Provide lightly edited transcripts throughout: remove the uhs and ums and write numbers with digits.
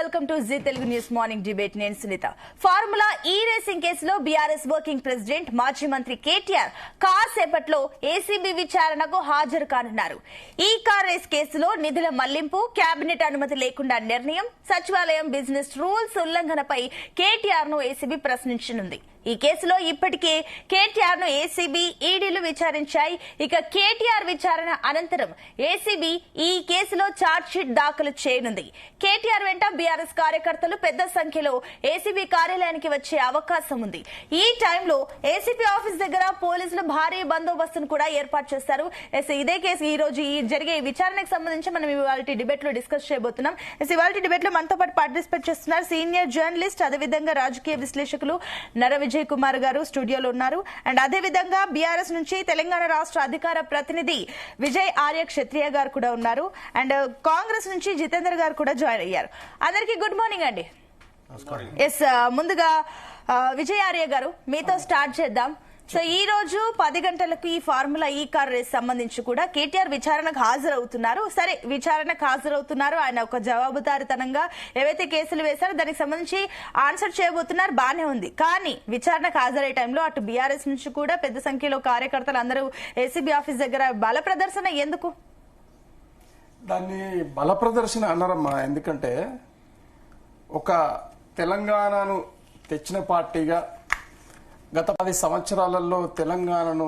Welcome to Zee Telugu news morning debate. నేను Sunitha. Formula E racing కేసులో BRS working president మాజీ మంత్రి కేటీఆర్ కాసేపట్లో ఏసీబీ విచారణకు హాజరు కానున్నారు. ఈ కార్ రేస్ కేసులో నిధుల మళ్లింపు, కేబినెట్ అనుమతి లేకుండా నిర్ణయం, సచివాలయం బిజినెస్ రూల్స్ ఉల్లంఘనపై కేటీఆర్ ను ఏసీబీ ప్రశ్నించనుంది. ఈ కేసులో ఇప్పటికే కేటీఆర్ ను ఏసీబీ, ఈడీలు విచారించాయి. ఇక కేటీఆర్ విచారణ అనంతరం ఏసీబీ ఈ కేసులో ఛార్జ్షీట్ దాఖలు చేయనుంది. కేటీఆర్ వెంట బీఆర్ఎస్ కార్యకర్తలు పెద్ద సంఖ్యలో ఏసీబీ కార్యాలయానికి వచ్చే అవకాశం ఉంది. ఈ టైంలో ఏసీబీ ఆఫీస్ దగ్గర పోలీసులు భారీ బందోబస్తును కూడా ఏర్పాటు చేస్తారు. ఇదే కేసు ఈ రోజు జరిగే విచారణకు సంబంధించి మనం ఇవాళ డిబేట్ లో డిస్కస్ చేయబోతున్నాం. ఇవాళ డిబేట్ లో మనతో పాటు పార్టిసిపేట్ చేస్తున్నారు సీనియర్ జర్నలిస్ట్, అదేవిధంగా రాజకీయ విశ్లేషకులు నర విజయ్ కుమార్ గారు స్టూడియోలో ఉన్నారు. అండ్ అదే విధంగా బీఆర్ఎస్ నుంచి తెలంగాణ రాష్ట్ర అధికార ప్రతినిధి విజయ్ ఆర్య క్షత్రియ గారు కూడా ఉన్నారు. అండ్ కాంగ్రెస్ నుంచి జితేందర్ గారు కూడా జాయిన్ అయ్యారు. అందరికీ గుడ్ మార్నింగ్ అండి. ముందుగా విజయ్ ఆర్య గారు మీతో స్టార్ట్ చేద్దాం. సో ఈ రోజు 10 గంటలకు ఈ ఫార్ములా ఈ కార్ రేస్ సంబంధించి కూడా కేటీఆర్ విచారణకు హాజరవుతున్నారు. సరే, విచారణకు హాజరవుతున్నారు. ఆయన ఒక జవాబుదారితనంగా ఏవైతే కేసులు వేశారో దానికి సంబంధించి ఆన్సర్ చేయబోతున్నారు, బానే ఉంది. కానీ విచారణకు హాజరయ్యే టైంలో అటు బీఆర్ఎస్ నుంచి కూడా పెద్ద సంఖ్యలో కార్యకర్తలు అందరూ ఏసీబీ ఆఫీస్ దగ్గర బల ప్రదర్శన ఎందుకు? దాన్ని బల ప్రదర్శన అన్నారమ్మా. ఎందుకంటే ఒక తెలంగాణను తెచ్చిన పార్టీగా గత 10 సంవత్సరాలలో తెలంగాణను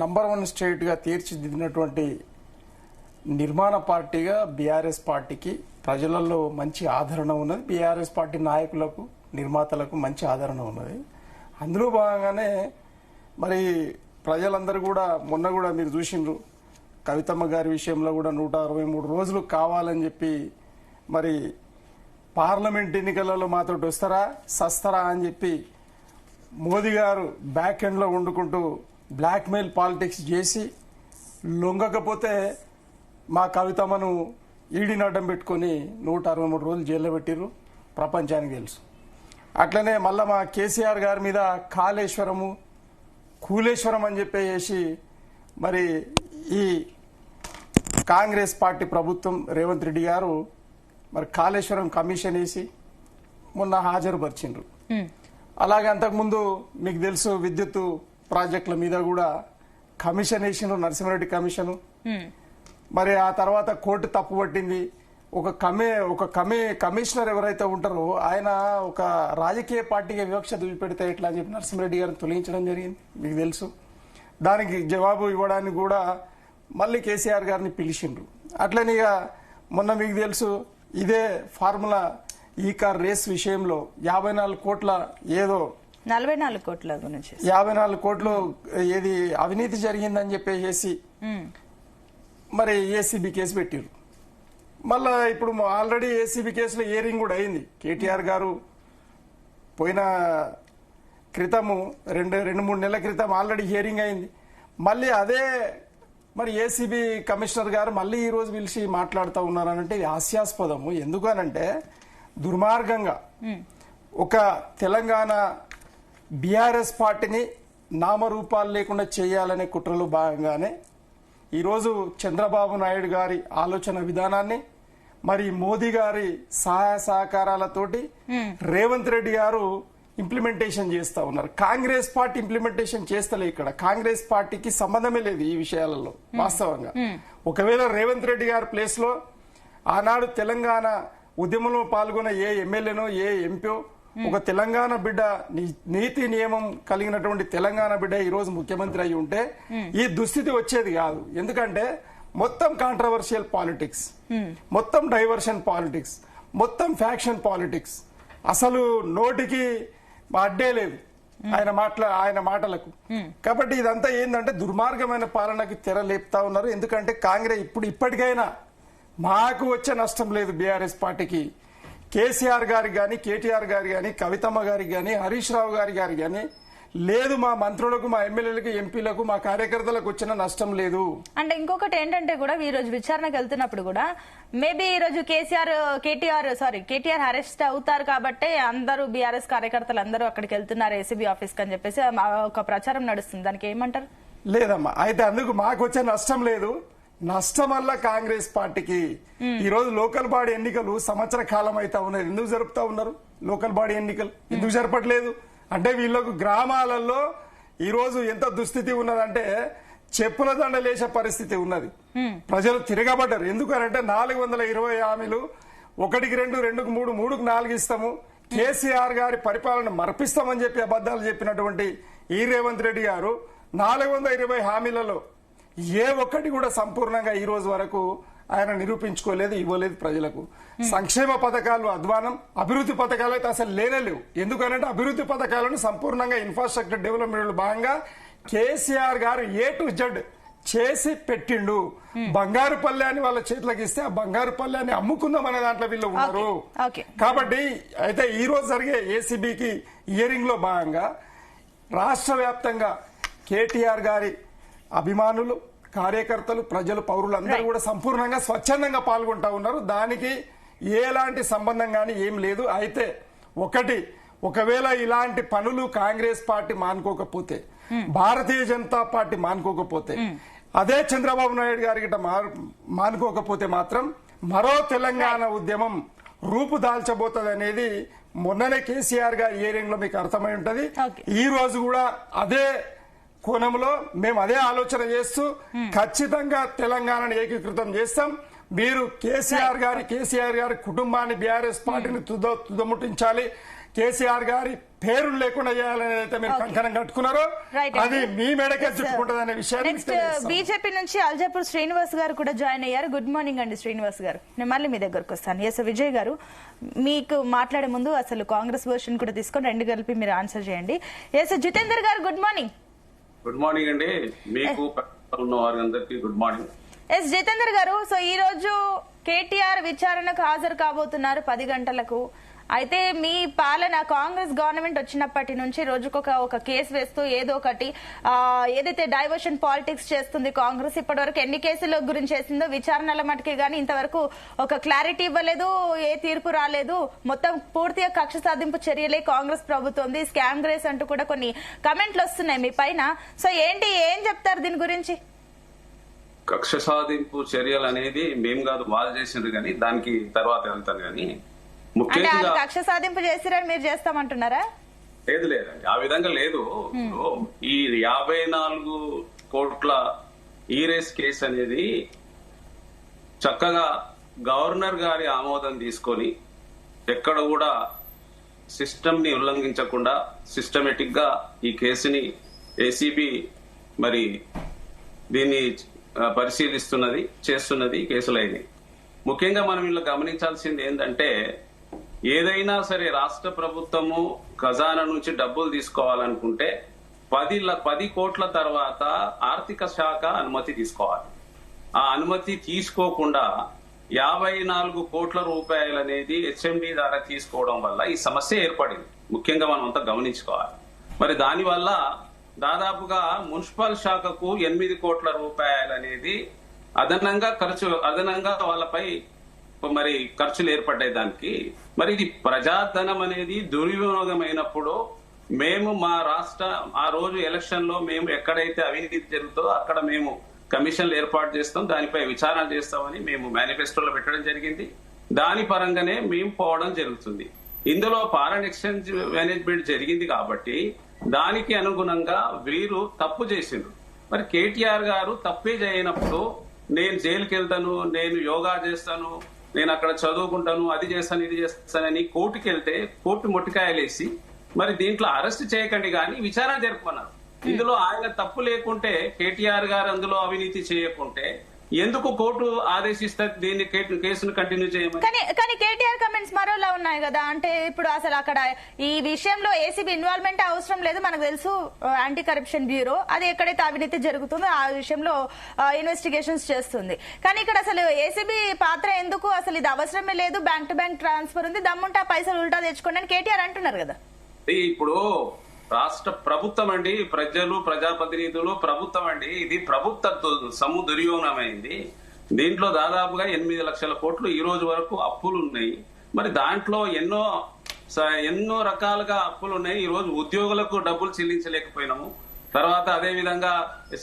నంబర్ 1 స్టేట్ గా తీర్చిదిద్దినటువంటి నిర్మాణ పార్టీగా బీఆర్ఎస్ పార్టీకి ప్రజలలో మంచి ఆదరణ ఉన్నది. బీఆర్ఎస్ పార్టీ నాయకులకు, నిర్మాతలకు మంచి ఆదరణ ఉన్నది. అందులో భాగంగానే మరి ప్రజలందరూ కూడా మొన్న కూడా మీరు చూసిండ్రు, కవితమ్మ గారి విషయంలో కూడా 163 రోజులు కావాలని చెప్పి మరి పార్లమెంట్ ఎన్నికలలో మాతో వస్తారా సస్తారా అని చెప్పి మోదీ గారు బ్యాక్ ఎండ్ లో వండుకుంటూ బ్లాక్ మెయిల్ పాలిటిక్స్ చేసి లొంగకపోతే మా కవితమ్మను ఈడీని అడ్డం పెట్టుకుని 163 రోజులు జైల్లో పెట్టిర్రు. ప్రపంచానికి తెలుసు. అట్లనే మళ్ళా మా కేసీఆర్ గారి మీద కాళేశ్వరము, కూలేశ్వరం అని చెప్పేసి మరి ఈ కాంగ్రెస్ పార్టీ ప్రభుత్వం రేవంత్ రెడ్డి గారు మరి కాళేశ్వరం కమిషన్ వేసి మొన్న హాజరుపరిచిండ్రు. అలాగే అంతకుముందు మీకు తెలుసు విద్యుత్ ప్రాజెక్టుల మీద కూడా కమిషన్ వేసిండ్రు, నరసింహారెడ్డి కమిషన్. మరి ఆ తర్వాత కోర్టు తప్పు పట్టింది. ఒక కమిషనర్ ఎవరైతే ఉంటారో ఆయన ఒక రాజకీయ పార్టీకి వివక్ష చూపెడితే ఎట్లా అని చెప్పి నరసింహారెడ్డి గారిని తొలగించడం జరిగింది, మీకు తెలుసు. దానికి జవాబు ఇవ్వడానికి కూడా మళ్ళీ కేసీఆర్ గారిని పిలిచిండ్రు. అట్లనే ఇక మొన్న మీకు తెలుసు ఇదే ఫార్ములా ఈ కార్ రేస్ విషయంలో 54 కోట్ల ఏదో 44 కోట్ల గురించి 54 కోట్లు ఏది అవినీతి జరిగిందని చెప్పేసి మరి ఏసీబీ కేసు పెట్టారు. మళ్ళా ఇప్పుడు ఆల్రెడీ ఏసీబీ కేసులో హియరింగ్ కూడా అయింది. కేటీఆర్ గారు పోయిన క్రితము 2-3 నెలల క్రితం ఆల్రెడీ హియరింగ్ అయింది. మళ్ళీ అదే మరి ఏసీబీ కమిషనర్ గారు మళ్ళీ ఈ రోజు పిలిచి మాట్లాడుతూ ఉన్నారనంటే ఇది హాస్యాస్పదము. ఎందుకనంటే దుర్మార్గంగా ఒక తెలంగాణ బీఆర్ఎస్ పార్టీని నామరూపాలు లేకుండా చేయాలనే కుట్రలో భాగంగానే ఈరోజు చంద్రబాబు నాయుడు గారి ఆలోచన విధానాన్ని మరి మోదీ గారి సహాయ సహకారాలతోటి రేవంత్ రెడ్డి గారు ఇంప్లిమెంటేషన్ చేస్తా ఉన్నారు. కాంగ్రెస్ పార్టీ ఇంప్లిమెంటేషన్ చేస్తలే. ఇక్కడ కాంగ్రెస్ పార్టీకి సంబంధమే లేదు ఈ విషయాలలో వాస్తవంగా. ఒకవేళ రేవంత్ రెడ్డి గారి ప్లేస్ లో ఆనాడు తెలంగాణ ఉద్యమంలో పాల్గొన్న ఏ ఎమ్మెల్యేనో ఏ ఎంపీ ఒక తెలంగాణ బిడ్డ, నీతి నియమం కలిగినటువంటి తెలంగాణ బిడ్డ ఈ రోజు ముఖ్యమంత్రి అయి ఉంటే ఈ దుస్థితి వచ్చేది కాదు. ఎందుకంటే మొత్తం కాంట్రవర్షియల్ పాలిటిక్స్, మొత్తం డైవర్షన్ పాలిటిక్స్, మొత్తం ఫ్యాక్షన్ పాలిటిక్స్, అసలు నోటికి అడ్డే లేదు ఆయన మాటలకు. కాబట్టి ఇదంతా ఏంటంటే దుర్మార్గమైన పాలనకి తెర లేపుతా ఉన్నారు. ఎందుకంటే కాంగ్రెస్ ఇప్పటికైనా మాకు వచ్చే నష్టం లేదు బీఆర్ఎస్ పార్టీకి. కేసీఆర్ గారికి కానీ, కేటీఆర్ గారికి కానీ, కవితమ్మ గారికి కానీ, హరీష్ రావు గారికి కానీ లేదు, మా మంత్రులకు, మా ఎమ్మెల్యేలకు, ఎంపీలకు, మా కార్యకర్తలకు వచ్చిన నష్టం లేదు. అంటే ఇంకొకటి ఏంటంటే కూడా ఈ రోజు విచారణకు వెళ్తున్నప్పుడు కూడా మేబీ ఈ రోజు కేటీఆర్ అరెస్ట్ అవుతారు కాబట్టి అందరూ బీఆర్ఎస్ కార్యకర్తలు అందరూ అక్కడికి వెళ్తున్నారు ఏసీబీ ఆఫీస్ కి అని చెప్పేసి ఒక ప్రచారం నడుస్తుంది. దానికి ఏమంటారు? లేదమ్మా, అయితే అందుకు మాకు వచ్చే నష్టం లేదు. నష్టమల్ల కాంగ్రెస్ పార్టీకి. ఈ రోజు లోకల్ బాడీ ఎన్నికలు సంవత్సర కాలం అయితే ఉన్నది, ఎందుకు జరుపుతా ఉన్నారు? లోకల్ బాడీ ఎన్నికలు ఎందుకు జరపట్లేదు అంటే వీళ్ళకు గ్రామాలలో ఈ రోజు ఎంత దుస్థితి ఉన్నదంటే చెప్పుల దండలేసే పరిస్థితి ఉన్నది. ప్రజలు తిరగబడ్డారు. ఎందుకనంటే 420 హామీలు, 1కి 2, 2కి 3, 3కి 4 ఇస్తాము, కేసీఆర్ గారి పరిపాలన మర్పిస్తామని చెప్పి అబద్దాలు చెప్పినటువంటి ఈ రేవంత్ రెడ్డి గారు 420 హామీలలో ఏ ఒక్కటి కూడా సంపూర్ణంగా ఈ రోజు వరకు ఆయన నిరూపించుకోలేదు, ఇవ్వలేదు ప్రజలకు. సంక్షేమ పథకాలు అధ్వానం, అభివృద్ధి పథకాలు అయితే అసలు లేనేలేవు. ఎందుకనంటే అభివృద్ధి పథకాలను సంపూర్ణంగా ఇన్ఫ్రాస్ట్రక్చర్ డెవలప్మెంట్ భాగంగా కేసీఆర్ గారు A to Z చేసి పెట్టిండు. బంగారు పల్లెని వాళ్ళ చేతులకు ఇస్తే ఆ బంగారు పల్లెని అమ్ముకుందాం అనే దాంట్లో వీళ్ళు ఉన్నారు. కాబట్టి అయితే ఈ రోజు జరిగే ఏసీబీకి హియరింగ్ లో భాగంగా రాష్ట్ర వ్యాప్తంగా కేటీఆర్ గారి అభిమానులు, కార్యకర్తలు, ప్రజలు, పౌరులందరూ కూడా సంపూర్ణంగా స్వచ్ఛందంగా పాల్గొంటా ఉన్నారు. దానికి ఎలాంటి సంబంధం కానీ ఏం లేదు. అయితే ఒకవేళ ఇలాంటి పనులు కాంగ్రెస్ పార్టీ మానుకోకపోతే, భారతీయ జనతా పార్టీ మానుకోకపోతే, అదే చంద్రబాబు నాయుడు గారి గిట్ట మానుకోకపోతే మాత్రం మరో తెలంగాణ ఉద్యమం రూపుదాల్చబోతుంది అనేది మొన్ననే కేసీఆర్ గారి హియరింగ్ లో మీకు అర్థమై ఉంటది. ఈ రోజు కూడా అదే కోణంలో మేము అదే ఆలోచన చేస్తూ ఖచ్చితంగా తెలంగాణను ఏకీకృతం చేస్తాం. మీరు కేసీఆర్ గారి కుటుంబాన్ని, బీఆర్ఎస్ పార్టీని తుదముట్టించాలి, కేసీఆర్ గారి పేరు లేకుండా చేయాలని అయితే మీరు కంకణం కట్టుకున్నారో అది మీ మెడకే చుట్టుకుంటుంది అనే విషయాన్ని. బీజేపీ నుంచి అల్జాపూర్ శ్రీనివాస్ గారు కూడా జాయిన్ అయ్యారు. గుడ్ మార్నింగ్ అండి శ్రీనివాస్ గారు. నేను మళ్ళీ మీ దగ్గరకు వస్తాను. ఎస్ విజయ్ గారు, మీకు మాట్లాడే ముందు అసలు కాంగ్రెస్ వర్షన్ కూడా తీసుకొని రెండు కలిపి మీరు ఆన్సర్ చేయండి. ఎస్ జితేందర్ గారు, గుడ్ మార్నింగ్. గుడ్ మార్నింగ్ అండి. మీకు ఉన్న వారందరికీ గుడ్ మార్నింగ్. ఎస్ జితేందర్ గారు, సో ఈ రోజు కేటీఆర్ విచారణకు హాజరు కాబోతున్నారు 10 గంటలకు. అయితే మీ పాలన కాంగ్రెస్ గవర్నమెంట్ వచ్చినప్పటి నుంచి రోజుకొక కేసు వేస్తూ ఏదో ఒకటి ఏదైతే డైవర్షన్ పాలిటిక్స్ చేస్తుంది కాంగ్రెస్, ఇప్పటి వరకు ఎన్ని కేసుల గురించి చేసిందో విచారణల మటుకే గానీ ఇంతవరకు ఒక క్లారిటీ ఇవ్వలేదు, ఏ తీర్పు రాలేదు. మొత్తం పూర్తిగా కక్ష సాధింపు చర్యలే కాంగ్రెస్ ప్రభుత్వం, స్కామ్ గ్రేస్ అంటూ కూడా కొన్ని కమెంట్లు వస్తున్నాయి మీ పైన. సో ఏం చెప్తారు దీని గురించి? కక్ష సాధింపు చర్యలు అనేది మేము కాదు, వాళ్ళు చేసిండ్రు కానీ దానికి తర్వాత వెళ్తాను. కానీ ముఖ్యంగా కక్ష సాధింపు చేసిరని మీరు చేస్తామంటున్నారా? లేదండి, ఆ విధంగా లేదు. ఈ 54 కోట్ల ఈరేస్ కేసు అనేది చక్కగా గవర్నర్ గారి ఆమోదం తీసుకొని ఎక్కడ కూడా సిస్టమ్ ని ఉల్లంఘించకుండా సిస్టమేటిక్ గా ఈ కేసుని ఏసీబీ మరి దీన్ని పరిశీలిస్తున్నది, చేస్తున్నది, కేసులైనవి. ముఖ్యంగా మనం ఇలా గమనించాల్సింది ఏంటంటే, ఏదైనా సరే రాష్ట్ర ప్రభుత్వము ఖజానా నుంచి డబ్బులు తీసుకోవాలనుకుంటే 10 కోట్ల తర్వాత ఆర్థిక శాఖ అనుమతి తీసుకోవాలి. ఆ అనుమతి తీసుకోకుండా 54 కోట్ల రూపాయలు అనేది హెచ్ఎండి ద్వారా తీసుకోవడం వల్ల ఈ సమస్య ఏర్పడింది. ముఖ్యంగా మనం అంతా గమనించుకోవాలి. మరి దానివల్ల దాదాపుగా మున్సిపల్ శాఖకు 8 కోట్ల రూపాయలు అనేది అదనంగా వాళ్ళపై మరి ఖర్చులు ఏర్పడ్డాయి. దానికి మరి ఇది ప్రజాధనం అనేది దుర్వినియోగమైనప్పుడు మేము మా రాష్ట్ర ఆ రోజు ఎలక్షన్ లో మేము ఎక్కడైతే అవినీతి జరుగుతుందో అక్కడ మేము కమిషన్లు ఏర్పాటు చేస్తాం, దానిపై విచారణ చేస్తామని మేము మేనిఫెస్టోలో పెట్టడం జరిగింది. దాని పరంగానే మేము పోవడం జరుగుతుంది. ఇందులో ఫారెన్ ఎక్స్చేంజ్ మేనేజ్మెంట్ జరిగింది కాబట్టి దానికి అనుగుణంగా వీరు తప్పు చేసిండ్రు. మరి కేటీఆర్ గారు తప్పే చేయనప్పుడు నేను జైలుకి వెళ్తాను, నేను యోగా చేస్తాను, నేను అక్కడ చదువుకుంటాను, అది చేస్తాను, ఇది చేస్తానని కోర్టుకి వెళ్తే కోర్టు మొట్టికాయలేసి మరి దీంట్లో అరెస్ట్ చేయకండి కానీ విచారణ జరుపుకున్నారు. ఇందులో ఆయన తప్పు లేకుంటే, కేటీఆర్ గారు అందులో అవినీతి చేయకుంటే ఎందుకు కోర్టు ఆదేశిస్తారు దీన్ని కేసును కంటిన్యూ చేయమని? కానీ కేటీఆర్ కమెంట్స్ మరోలా ఉన్నాయి కదా. అంటే ఇప్పుడు అసలు అక్కడ ఈ విషయంలో ఏసీబీ ఇన్వాల్వ్మెంట్ అవసరం లేదు, మనకు తెలుసు యాంటీ కరప్షన్ బ్యూరో అది ఎక్కడైతే అవినీతి జరుగుతుందో ఆ విషయంలో ఇన్వెస్టిగేషన్స్ చేస్తుంది. కానీ ఇక్కడ అసలు ఏసీబీ పాత్ర ఎందుకు? అసలు ఇది అవసరమే లేదు, బ్యాంక్ టు బ్యాంక్ ట్రాన్స్ఫర్ ఉంది, దమ్ముంటే ఆ పైసలు ఉల్టా తెచ్చుకోండి అని కేటీఆర్ అంటున్నారు కదా. ఇప్పుడు రాష్ట్ర ప్రభుత్వం అండి, ప్రజలు, ప్రజాప్రతినిధులు, ప్రభుత్వం అండి, ఇది ప్రభుత్వ సొమ్ము దుర్యోగమైంది. దీంట్లో దాదాపుగా 8 లక్షల కోట్లు ఈ రోజు వరకు అప్పులు ఉన్నాయి. మరి దాంట్లో ఎన్నో రకాలుగా అప్పులు ఉన్నాయి. ఈ రోజు ఉద్యోగులకు డబ్బులు చెల్లించలేకపోయినాము, తర్వాత అదే విధంగా